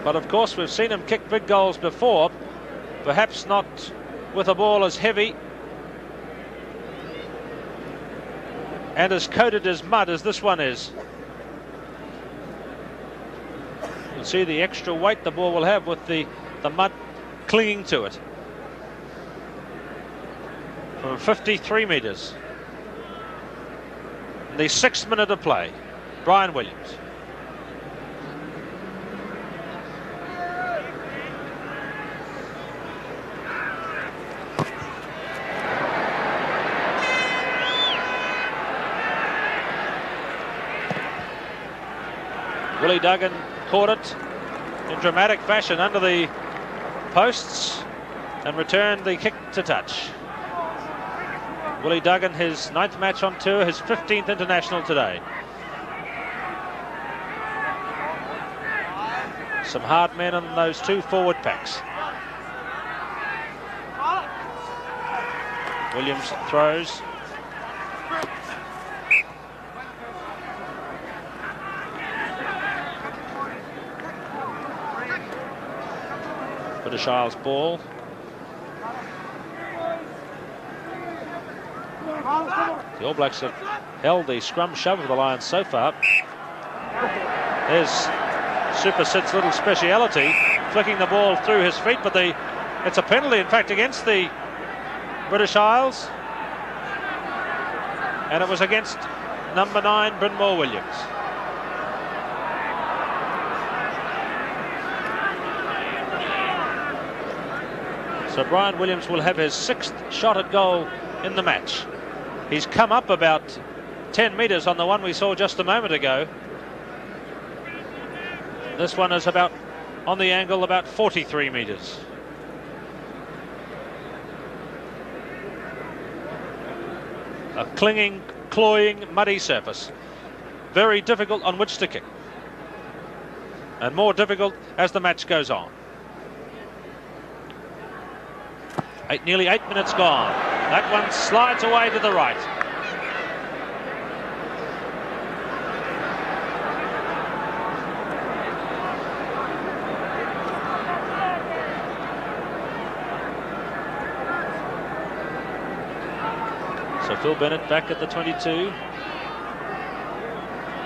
But of course we've seen him kick big goals before, perhaps not with a ball as heavy and as coated as mud as this one is. You'll see the extra weight the ball will have with the mud clinging to it. From 53 metres. The 6th minute of play. Brian Williams. Willie Duggan caught it in dramatic fashion under the posts and returned the kick to touch. Willie Duggan, his 9th match on tour, his 15th international today. Some hard men in those two forward packs. Williams throws. British Isles ball. The All Blacks have held the scrum shove of the Lions so far. There's Super Sid's little speciality, flicking the ball through his feet, but it's a penalty in fact against the British Isles, and it was against number 9 Brynmore Williams. So Brian Williams will have his 6th shot at goal in the match. He's come up about 10 metres on the one we saw just a moment ago. This one is about, on the angle, about 43 metres. A clinging, cloying, muddy surface. Very difficult on which to kick. And more difficult as the match goes on. Nearly 8 minutes gone. That one slides away to the right. So Phil Bennett back at the 22.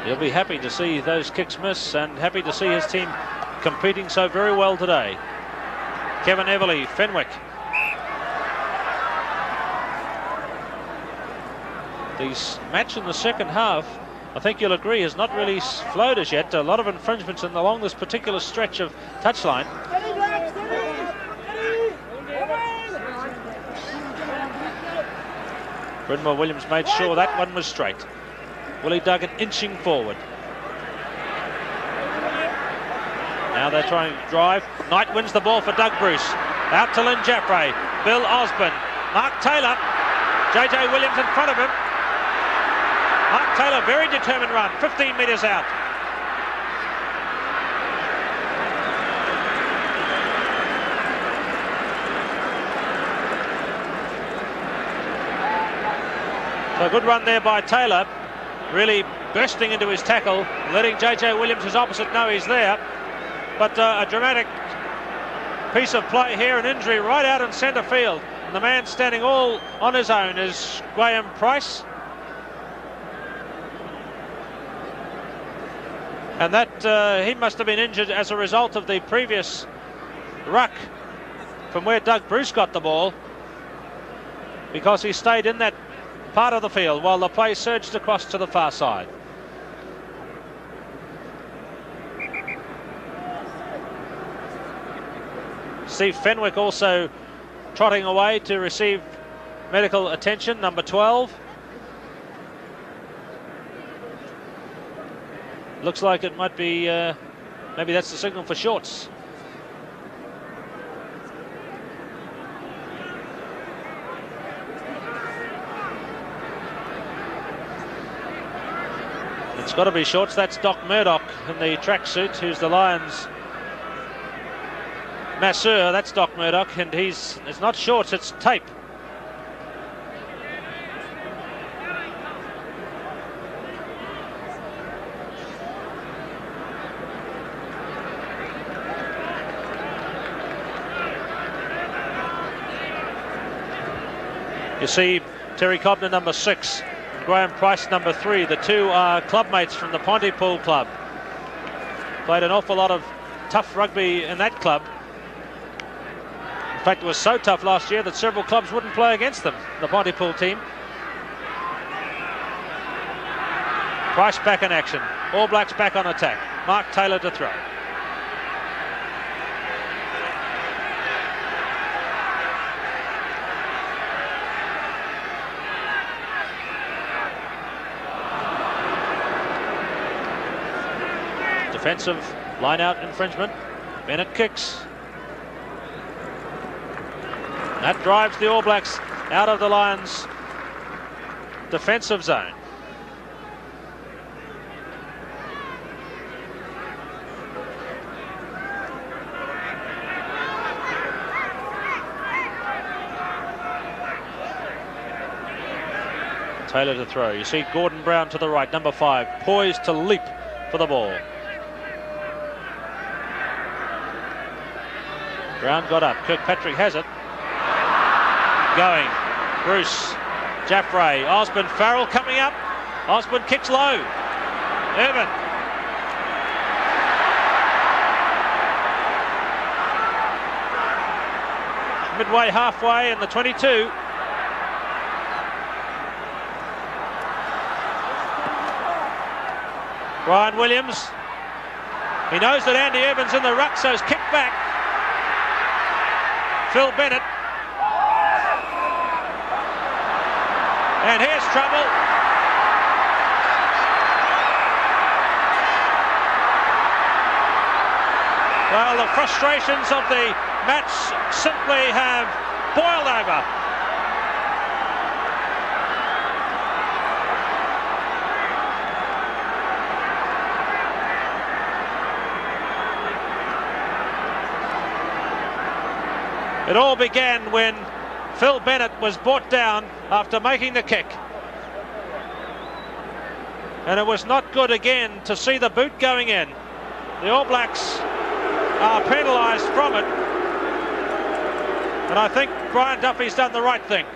He'll be happy to see those kicks miss and happy to see his team competing so very well today. Kevin Everly, Fenwick. The match in the second half, I think you'll agree, has not really flowed as yet. A lot of infringements along this particular stretch of touchline. Brynmore Williams made sure that one was straight. Willie Duggan inching forward. Now they're trying to drive. Knight wins the ball for Doug Bruce. Out to Lynn Jaffray. Bill Osborne. Mark Taylor. JJ Williams in front of him. Mark Taylor, very determined run. 15 metres out. So a good run there by Taylor. Really bursting into his tackle. Letting JJ Williams, his opposite, know he's there. But a dramatic piece of play here, an injury right out in centre field. And the man standing all on his own is Graham Price. And that he must have been injured as a result of the previous ruck from where Doug Bruce got the ball, because he stayed in that part of the field while the play surged across to the far side. Steve Fenwick also trotting away to receive medical attention, number 12. Looks like it might be, maybe that's the signal for shorts. It's got to be shorts. That's Doc Murdoch in the tracksuit, who's the Lions masseur. That's Doc Murdoch, and it's not shorts, it's tape. You see Terry Cobner, number 6, Graham Price, number 3. The two are clubmates from the Pontypool club. Played an awful lot of tough rugby in that club. In fact, it was so tough last year that several clubs wouldn't play against them, the Pontypool team. Price back in action. All Blacks back on attack. Mark Taylor to throw. Defensive line-out infringement. Bennett kicks. That drives the All Blacks out of the Lions' defensive zone. Taylor to throw. You see Gordon Brown to the right, number 5, poised to leap for the ball. Brown got up. Kirkpatrick has it. Going. Bruce. Jaffray. Osborne. Farrell coming up. Osborne kicks low. Irvin. Midway, halfway in the 22. Brian Williams. He knows that Andy Irvin's in the ruck, so he's kicked back. Phil Bennett. And here's trouble. Well, the frustrations of the match simply have boiled over. It all began when Phil Bennett was brought down after making the kick. And it was not good again to see the boot going in. The All Blacks are penalised from it. And I think Brian Duffy's done the right thing.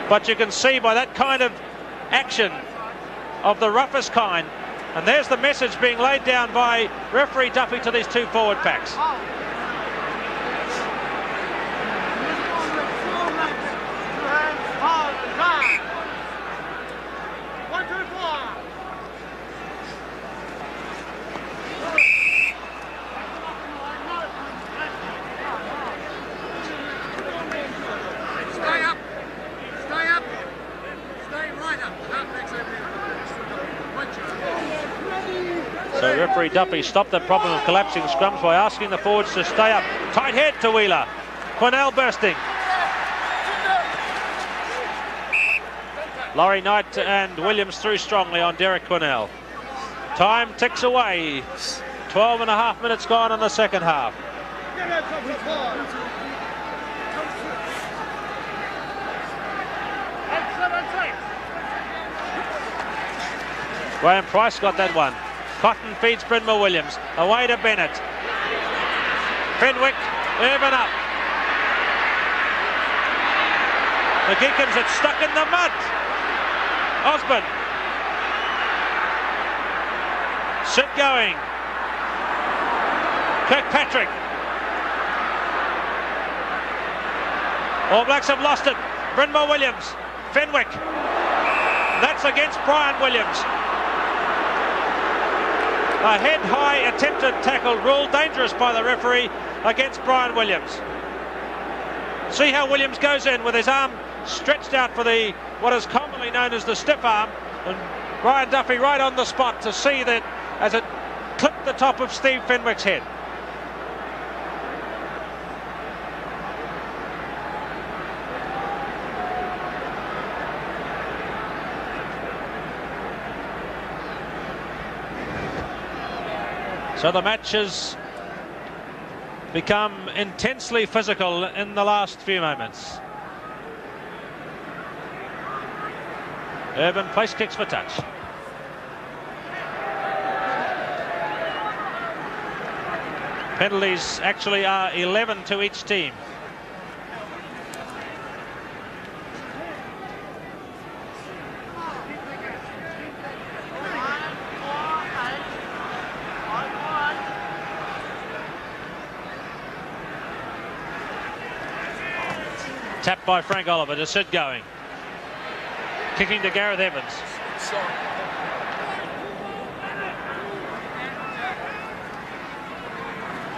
But you can see by that kind of action, of the roughest kind, and there's the message being laid down by referee Duffy to these two forward packs. So referee Duffy stopped the problem of collapsing scrums by asking the forwards to stay up. Tight head to Wheeler. Quinnell bursting. Laurie Knight and Williams through strongly on Derek Quinnell. Time ticks away. 12 and a half minutes gone in the second half. Graham Price got that one. Cotton feeds Brynmore Williams. Away to Bennett. Fenwick, Irvin up. The Geekins had stuck in the mud. Osborne. Sid going. Kirkpatrick. All Blacks have lost it. Brynmore Williams. Fenwick. That's against Brian Williams. A head-high attempted tackle ruled dangerous by the referee against Brian Williams. See how Williams goes in with his arm stretched out for the what is commonly known as the stiff arm, and Brian Duffy right on the spot to see that as it clipped the top of Steve Fenwick's head. So the match has become intensely physical in the last few moments. Urban place kicks for touch. Penalties actually are 11 to each team. Tapped by Frank Oliver to Sid going. Kicking to Gareth Evans.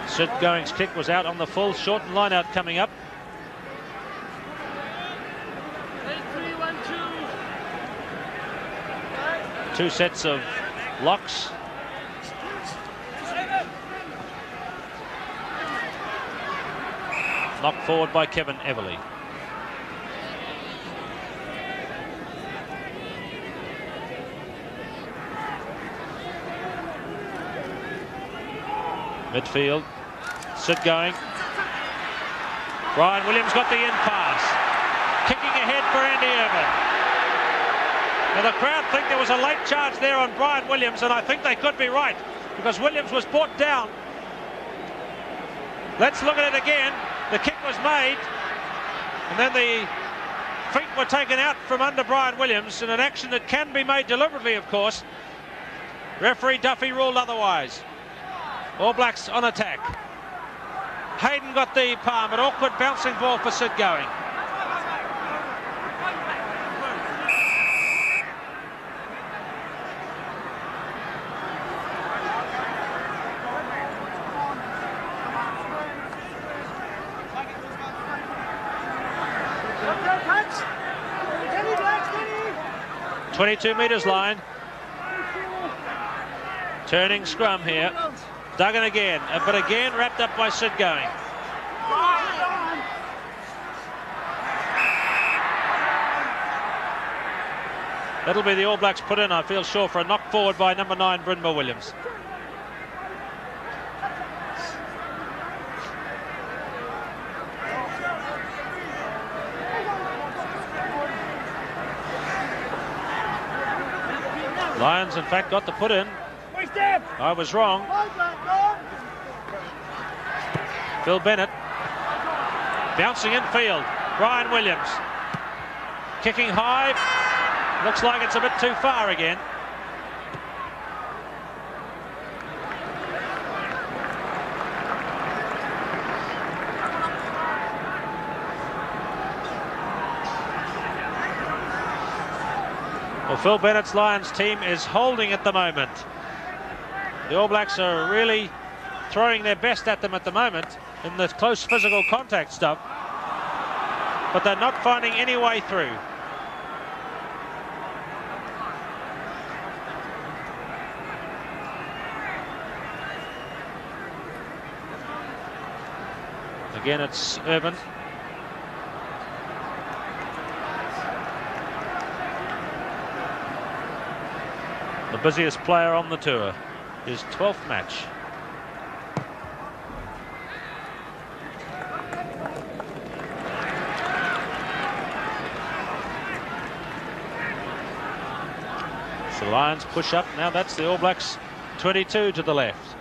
Sid Going's kick was out on the full. Shortened line out coming up. Two sets of locks. Knocked forward by Kevin Everly. Midfield, Sid going. Brian Williams got the in pass. Kicking ahead for Andy Irvin. Now the crowd think there was a late charge there on Brian Williams, and I think they could be right, because Williams was brought down. Let's look at it again. The kick was made, and then the feet were taken out from under Brian Williams in an action that can be made deliberately, of course. Referee Duffy ruled otherwise. All Blacks on attack. Hayden got the palm, an awkward bouncing ball for Sid going. Steady. 22 metres line. Turning scrum here. Duggan again, but again wrapped up by Sid going. That'll be the All Blacks put in, I feel sure, for a knock forward by number 9, Brynmore Williams. Lions, in fact, got the put in. I was wrong. Phil Bennett bouncing infield. Brian Williams kicking high. Looks like it's a bit too far again. Well, Phil Bennett's Lions team is holding at the moment. The All Blacks are really throwing their best at them at the moment in the close physical contact stuff, but they're not finding any way through. Again, it's Irvin. The busiest player on the tour. His 12th match. So the Lions push up. Now that's the All Blacks 22 to the left.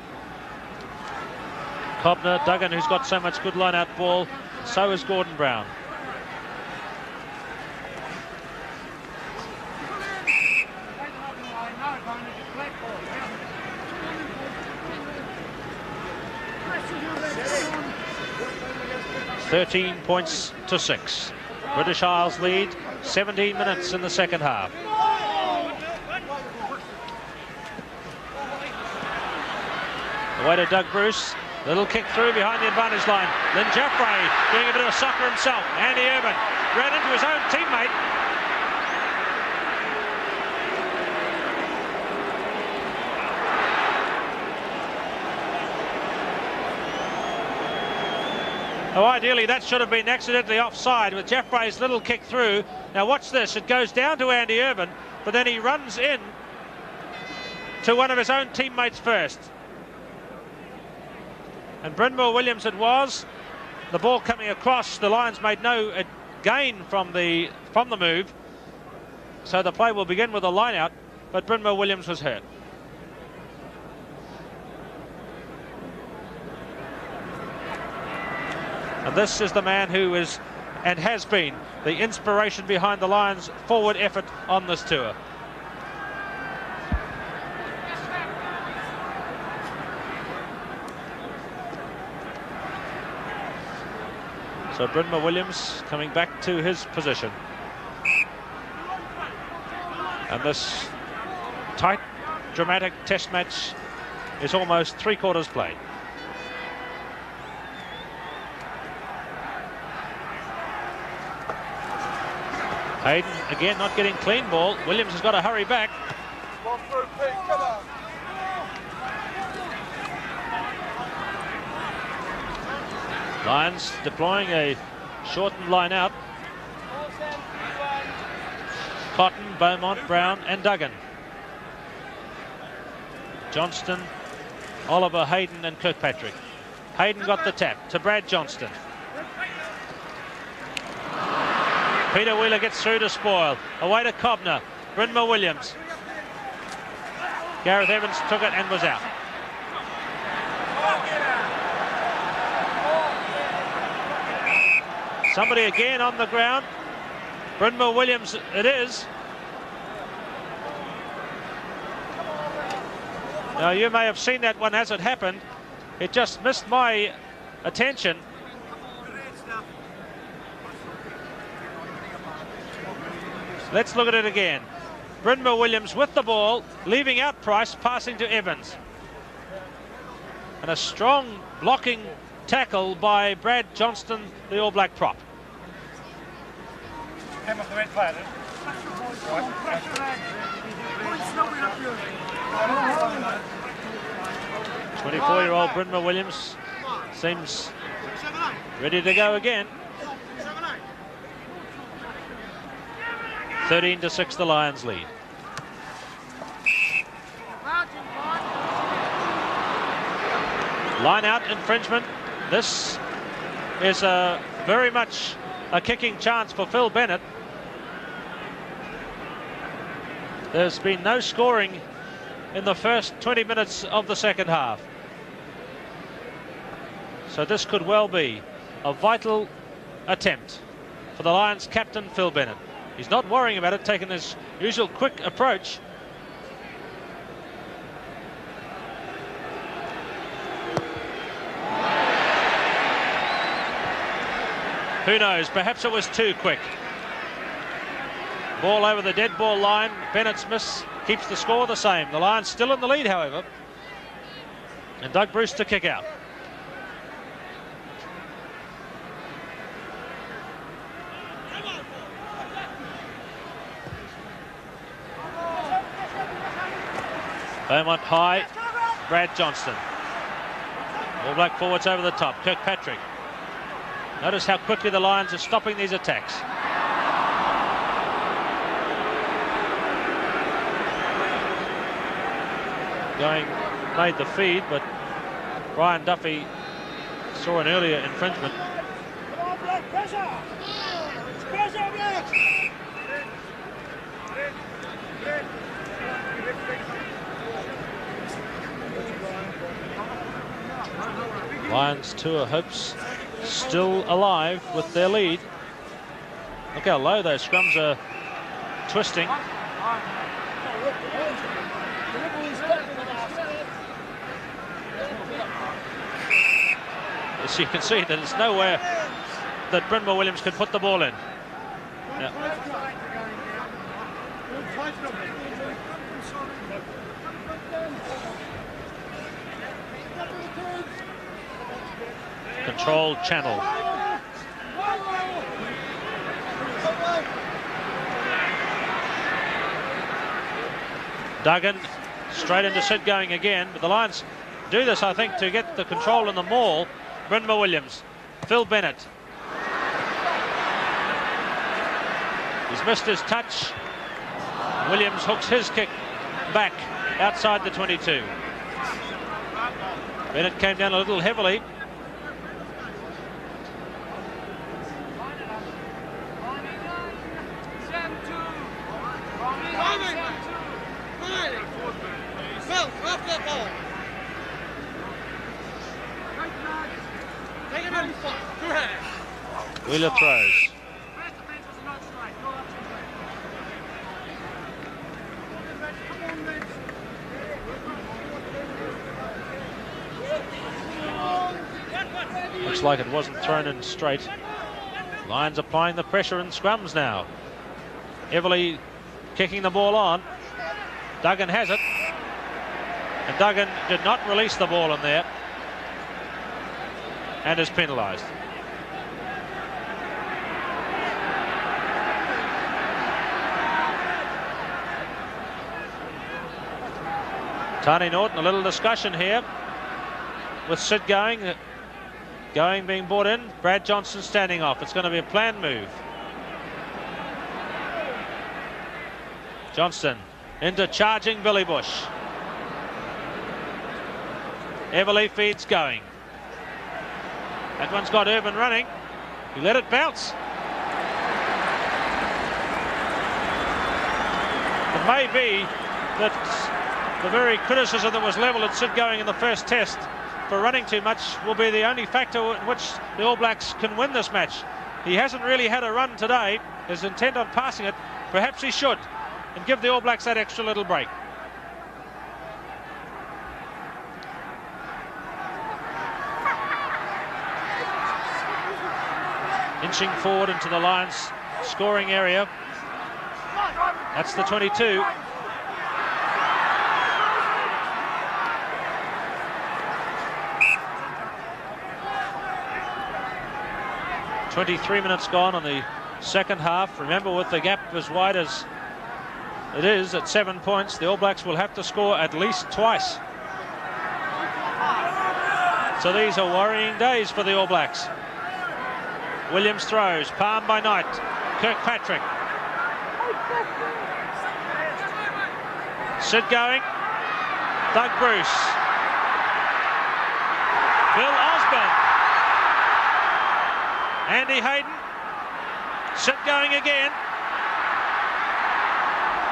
Cobner, Duggan, who's got so much good line-out ball. So is Gordon Brown. (13 points to 6). British Isles lead. 17 minutes in the second half. Away to Doug Bruce. Little kick through behind the advantage line. Then Jaffray doing a bit of soccer himself. Andy Irvin ran into his own teammate. Oh, ideally that should have been accidentally offside with Jaffray's little kick through. Now watch this. It goes down to Andy Irvin, but then he runs in to one of his own teammates first. And Brynmore Williams it was. The ball coming across. The Lions made no gain from the move. So the play will begin with a line out, but Brynmore Williams was hurt. And this is the man who is and has been the inspiration behind the Lions' forward effort on this tour. So Brynmore Williams coming back to his position. And this tight, dramatic test match is almost 3/4 played. Hayden again not getting clean ball. Williams has got to hurry back. Lions deploying a shortened line out. Cotton, Beaumont, Brown and Duggan. Johnston, Oliver, Hayden and Kirkpatrick. Hayden got the tap to Brad Johnston. Peter Wheeler gets through to Spoil. Away to Cobner. Brynmore Williams. Gareth Evans took it and was out. Somebody again on the ground. Brynmore Williams it is. Now you may have seen that one as it happened. It just missed my attention. Let's look at it again. Brynmore Williams with the ball, leaving out Price, passing to Evans. And a strong blocking tackle by Brad Johnston, the All Black prop. 24-year-old Brynmore Williams seems ready to go again. 13-6 the Lions lead. Line out infringement. This is very much a kicking chance for Phil Bennett. There's been no scoring in the first 20 minutes of the second half. So this could well be a vital attempt for the Lions captain Phil Bennett. He's not worrying about it, taking his usual quick approach. Who knows, perhaps it was too quick. Ball over the dead ball line. Bennett's miss keeps the score the same. The Lions still in the lead, however. And Doug Bruce to kick out. Beaumont high, Brad Johnston. All Black forwards over the top. Kirkpatrick. Notice how quickly the Lions are stopping these attacks. Going made the feed, but Brian Duffy saw an earlier infringement. Lions tour hopes still alive with their lead. Look how low those scrums are twisting. As you can see, that there's nowhere that Brynmore Williams could put the ball in. Yeah. Controlled channel. Duggan straight into Sid going again, but the Lions do this, I think, to get the control in the maul. Brynmore Williams, Phil Bennett. He's missed his touch. Williams hooks his kick back outside the 22. Bennett came down a little heavily. Wheeler throws. Looks like it wasn't thrown in straight. Lions applying the pressure in scrums now. Everly kicking the ball on. Duggan has it. And Duggan did not release the ball in there. And is penalised. Tani Norton, a little discussion here with Sid going being brought in. Brad Johnson standing off. It's going to be a planned move. Johnston into charging Billy Bush. Everly feeds going. That one's got Urban running. He let it bounce. It may be that the very criticism that was levelled at Sid going in the first test for running too much will be the only factor in which the All Blacks can win this match. He hasn't really had a run today. His intent on passing it, perhaps he should, and give the All Blacks that extra little break. Inching forward into the Lions scoring area. That's the 22. 23 minutes gone on the second half. Remember, with the gap as wide as it is at 7 points, the All Blacks will have to score at least twice. So these are worrying days for the All Blacks. Williams throws, palm by Knight. Kirkpatrick. Sid going. Doug Bruce. Bill Osborne. Andy Hayden. Sid going again.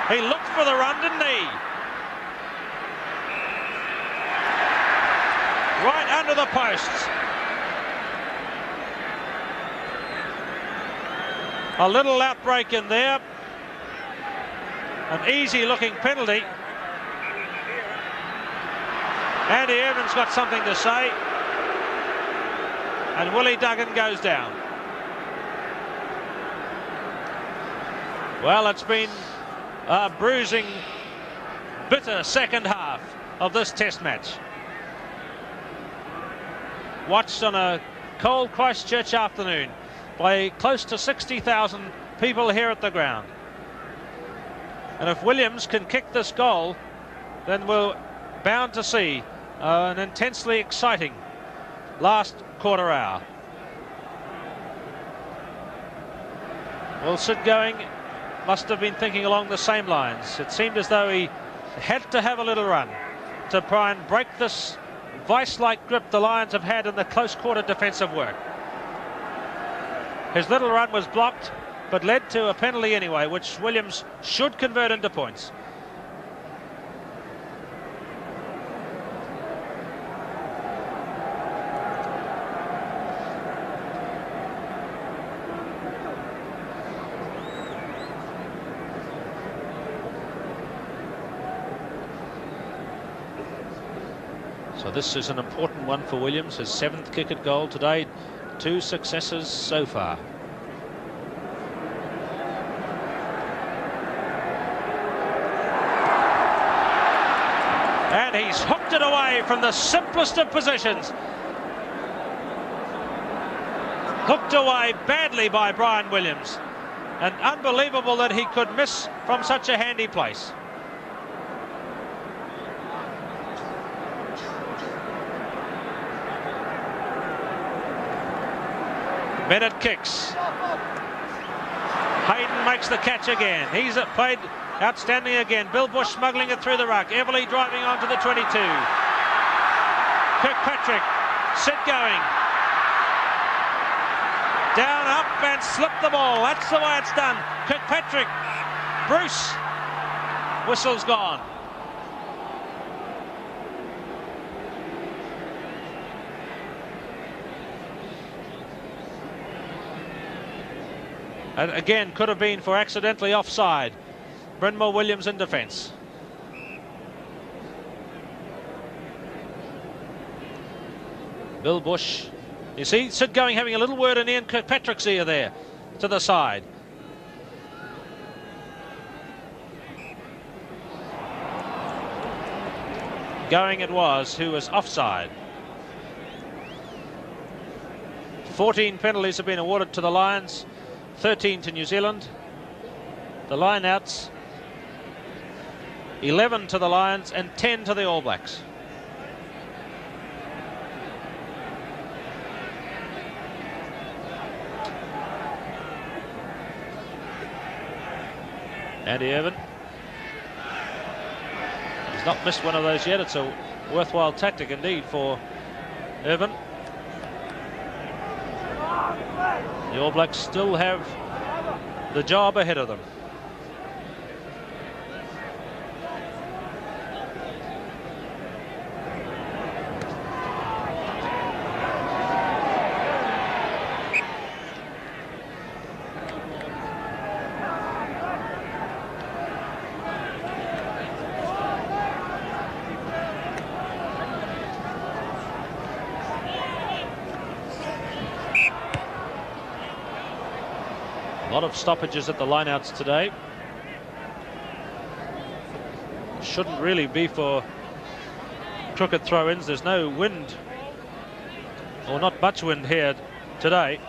He looked for the run, didn't he? Right under the posts. A little outbreak in there. An easy looking penalty. Andy Irvin's got something to say. And Willie Duggan goes down. Well, it's been a bruising, bitter second half of this test match. Watched on a cold Christchurch afternoon by close to 60,000 people here at the ground. And if Williams can kick this goal, then we're bound to see an intensely exciting last quarter hour. Well, Sid Going must have been thinking along the same lines. It seemed as though he had to have a little run to try and break this vice-like grip the Lions have had in the close quarter defensive work. His little run was blocked, but led to a penalty anyway, which Williams should convert into points. So this is an important one for Williams, his 7th kick at goal today, 2 successes so far. And he's hooked it away from the simplest of positions. Hooked away badly by Brian Williams. And unbelievable that he could miss from such a handy place. Bennett kicks. Hayden makes the catch again. He's played outstanding again. Bill Bush smuggling it through the ruck. Everly driving onto the 22. Kirkpatrick. Sid Going. Down, up, and slip the ball. That's the way it's done. Kirkpatrick. Bruce. Whistle's gone. And again, could have been for accidentally offside. Brynmore Williams in defence. Bill Bush. You see, Sid Going having a little word in Ian Kirkpatrick's ear there, to the side. Going it was, who was offside. 14 penalties have been awarded to the Lions. 13 to New Zealand. The line-outs, 11 to the Lions and 10 to the All Blacks. Andy Irvin. He's not missed one of those yet. It's a worthwhile tactic indeed for Irvin. The All Blacks still have the job ahead of them. A lot of stoppages at the lineouts today. Shouldn't really be for crooked throw-ins. There's no wind, or not much wind here today.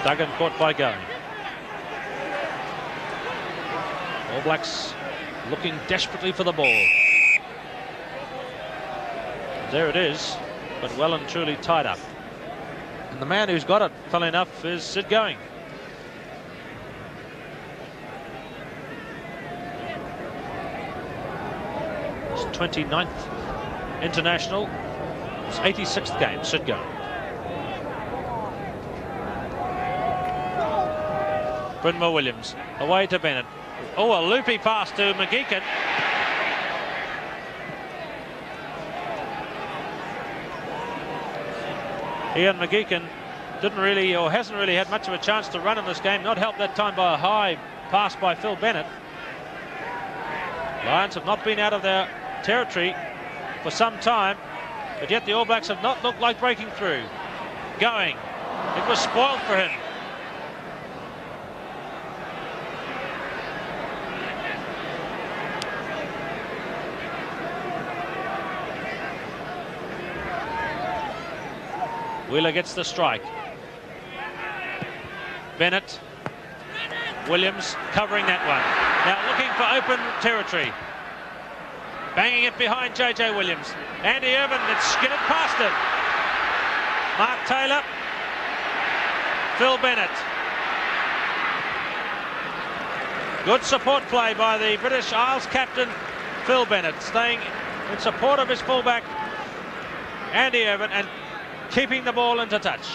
Duggan caught by Going. All Blacks looking desperately for the ball. There it is, but well and truly tied up. And the man who's got it, funnily enough, is Sid Going. His 29th international, his 86th game, Sid Going. Brynmore Williams away to Bennett. Oh, a loopy pass to McGeechan. Ian McGeechan didn't really, or hasn't really had much of a chance to run in this game. Not helped that time by a high pass by Phil Bennett. Lions have not been out of their territory for some time, but yet the All Blacks have not looked like breaking through. Going. It was spoiled for him. Wheeler gets the strike. Bennett. Williams covering that one. Now looking for open territory. Banging it behind JJ Williams. Andy Irvin, it's skidded past him. Mark Taylor. Phil Bennett. Good support play by the British Isles captain Phil Bennett, staying in support of his fullback Andy Irvin and keeping the ball into touch.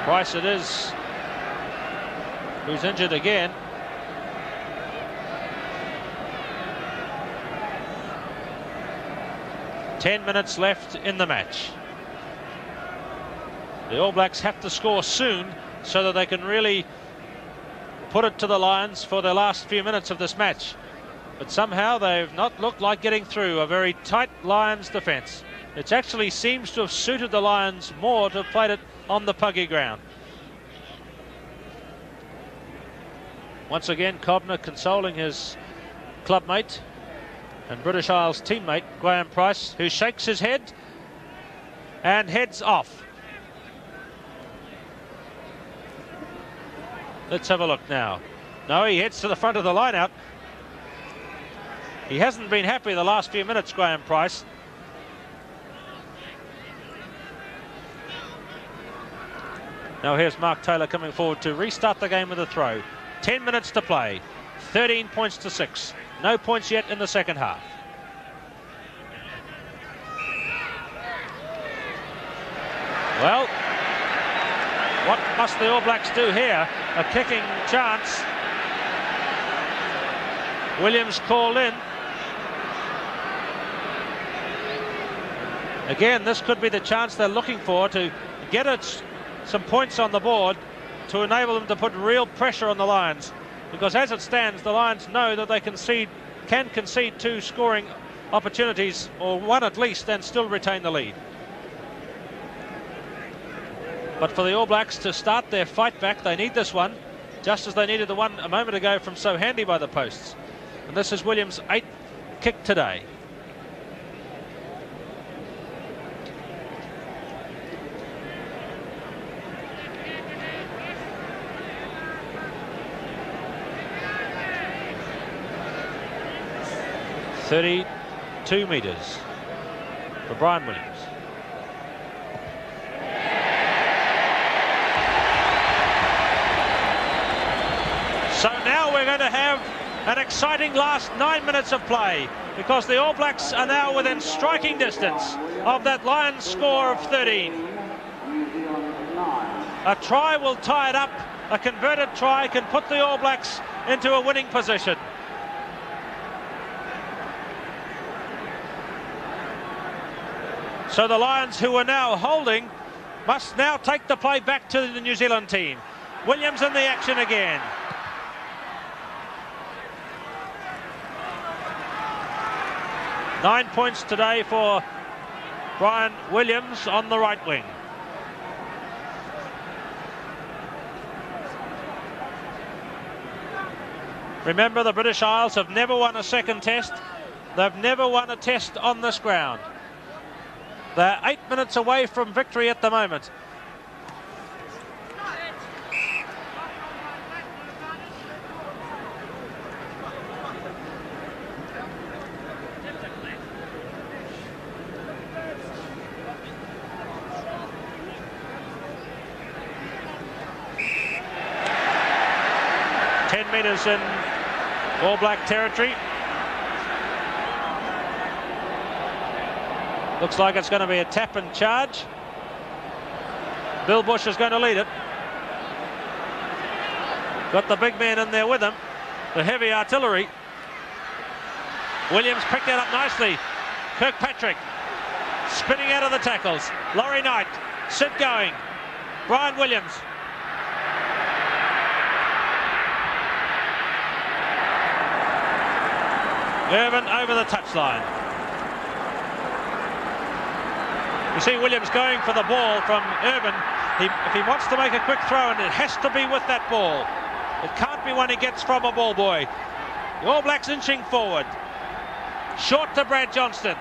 Price it is, who's injured again. Ten minutes left in the match. The All Blacks have to score soon so that they can really put it to the Lions for the last few minutes of this match. But somehow they've not looked like getting through a very tight Lions defence. It actually seems to have suited the Lions more to have played it on the puggy ground. Once again, Cobner consoling his clubmate and British Isles teammate Graham Price, who shakes his head and heads off. Let's have a look now. No, he heads to the front of the line-out. He hasn't been happy the last few minutes, Graham Price. Now here's Mark Taylor coming forward to restart the game with a throw. 10 minutes to play. 13 points to 6. No points yet in the second half. Well, what must the All Blacks do here? A kicking chance. Williams called in. Again, this could be the chance they're looking for to get some points on the board to enable them to put real pressure on the Lions. Because as it stands, the Lions know that they can concede 2 scoring opportunities, or 1 at least, and still retain the lead. But for the All Blacks to start their fight back, they need this one, just as they needed the one a moment ago from So Handy by the posts. And this is Williams' 8th kick today. .32 metres for Brian Williams. So now we're going to have an exciting last 9 minutes of play, because the All Blacks are now within striking distance of that Lions score of 13. A try will tie it up. A converted try can put the All Blacks into a winning position. So the Lions, who are now holding, must now take the play back to the New Zealand team. Williams in the action again. Nine points today for Brian Williams on the right wing. Remember, the British Isles have never won a second test. They've never won a test on this ground. They're 8 minutes away from victory at the moment. Metres in All Black territory. Looks like it's going to be a tap and charge. Bill Bush is going to lead it. Got the big man in there with him, the heavy artillery. Williams picked that up nicely. Kirkpatrick spinning out of the tackles. Laurie Knight, Sid going. Brian Williams. Irvin over the touchline. You see Williams going for the ball from Irvin. If he wants to make a quick throw, and it has to be with that ball. It can't be one he gets from a ball boy. The All Blacks inching forward. Short to Brad Johnston.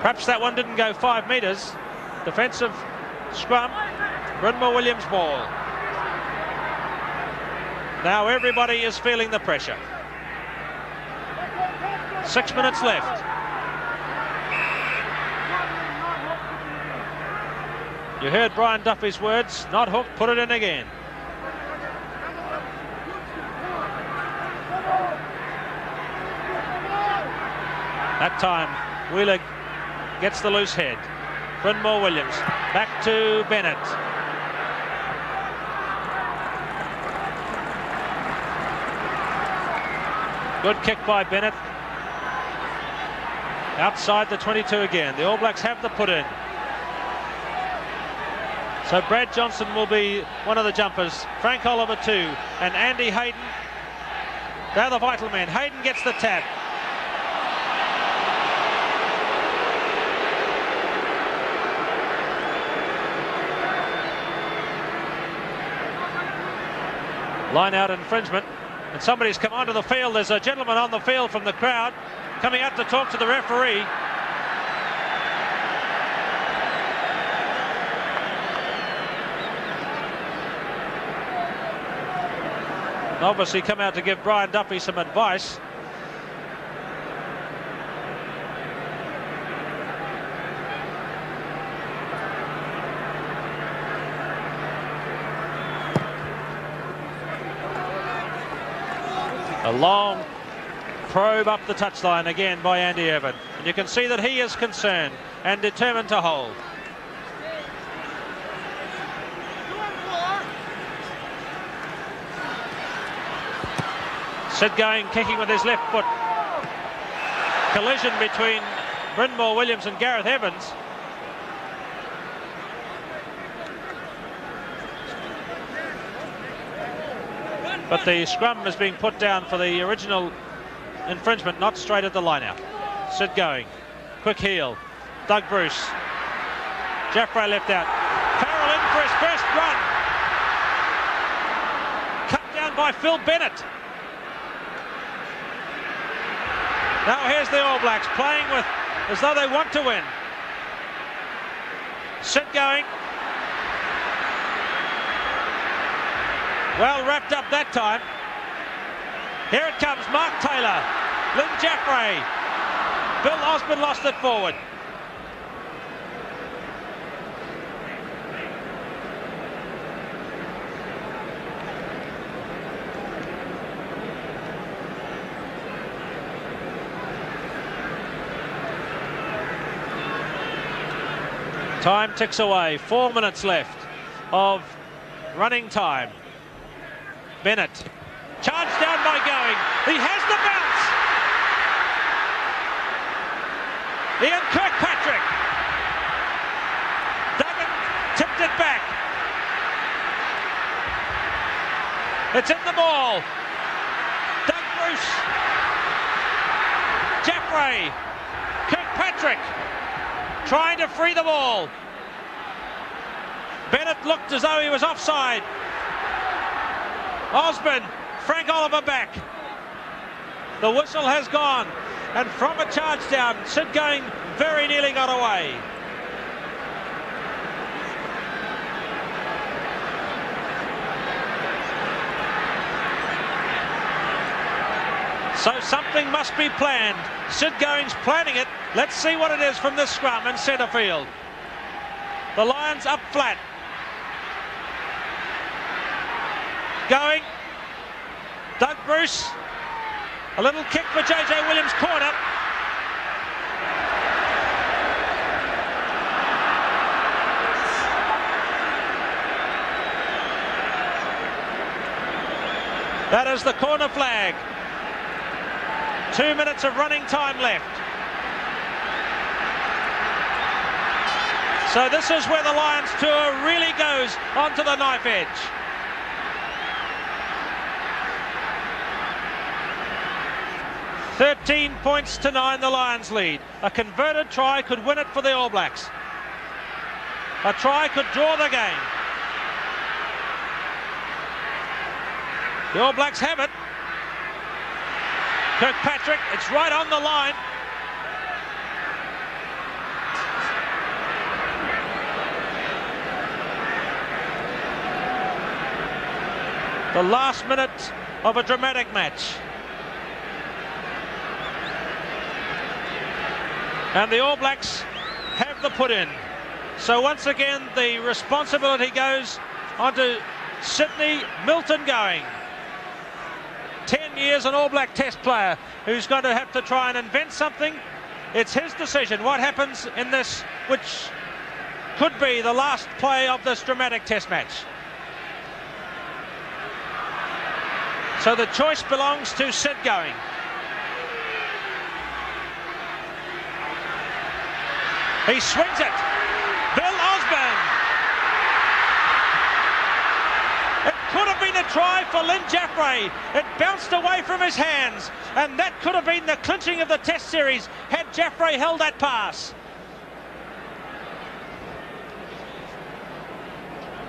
Perhaps that one didn't go 5 metres. Defensive scrum. Bryn Mawr-Williams ball. Now everybody is feeling the pressure. 6 minutes left. You heard Brian Duffy's words, not hooked, put it in again. That time, Wheeler gets the loose head. Bryn Mawr-Williams, back to Bennett. Good kick by Bennett. Outside the 22 again. The All Blacks have the put in. So Brad Johnson will be one of the jumpers. Frank Oliver 2 and Andy Hayden. They're the vital men. Hayden gets the tap. Line out infringement. And somebody's come onto the field. There's a gentleman on the field from the crowd coming out to talk to the referee. And obviously come out to give Brian Duffy some advice. A long probe up the touchline again by Andy Irvine. And you can see that he is concerned and determined to hold. Sid going, kicking with his left foot. Collision between Bryn Mawr-Williams and Gareth Evans. But the scrum is being put down for the original infringement, not straight at the line-out. Sid going. Quick heel. Doug Bruce. Jaffray left out. Farrell in for his first run. Cut down by Phil Bennett. Now here's the All Blacks playing with as though they want to win. Sid going. Well wrapped up that time. Here it comes, Mark Taylor, Lynn Jaffray. Bill Osborne lost it forward. Time ticks away, 4 minutes left of running time. Bennett, charged down by Going. He has the bounce. Ian Kirkpatrick. Duggan tipped it back. It's in the ball. Doug Bruce. Jaffray. Kirkpatrick trying to free the ball. Bennett looked as though he was offside. Osborne, Frank Oliver back. The whistle has gone, and from a charge down, Sid Going very nearly got away. So something must be planned. Sid Going's planning it. Let's see what it is from this scrum in centre field. The Lions up flat. Going. Doug Bruce. A little kick for JJ Williams, corner. That is the corner flag. 2 minutes of running time left. So this is where the Lions tour really goes onto the knife edge. "13 points to 9, the Lions lead. A converted try could win it for the All Blacks. A try could draw the game. The All Blacks have it. Kirkpatrick, it's right on the line. The last minute of a dramatic match. And the All Blacks have the put in. So once again, the responsibility goes onto Sydney Milton going. 10 years an All Black Test player who's going to have to try and invent something. It's his decision what happens in this, which could be the last play of this dramatic Test match. So the choice belongs to Sid going. He swings it. Bill Osborne. It could have been a try for Lynn Jaffray. It bounced away from his hands, and that could have been the clinching of the Test series had Jaffray held that pass.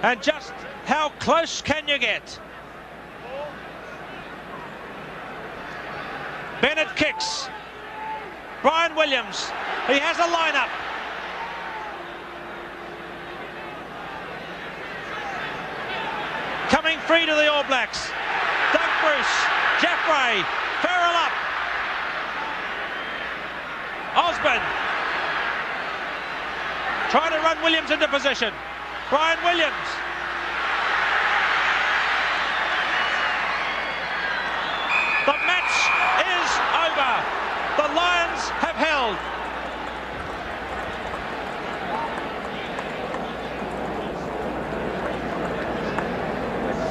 And just how close can you get? Bennett kicks. Brian Williams. He has a lineup. Coming free to the All Blacks. Doug Bruce, Jaffray, Farrell up. Osborne. Trying to run Williams into position. Brian Williams. The match is over. The Lions have held.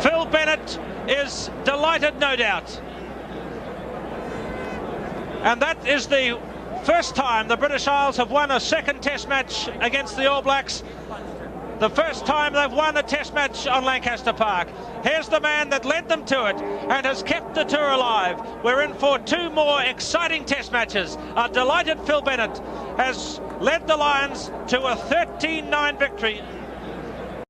Phil Bennett is delighted, no doubt. And that is the first time the British Isles have won a second Test match against the All Blacks. The first time they've won a Test match on Lancaster Park. Here's the man that led them to it and has kept the tour alive. We're in for two more exciting Test matches. A delighted Phil Bennett has led the Lions to a 13-9 victory.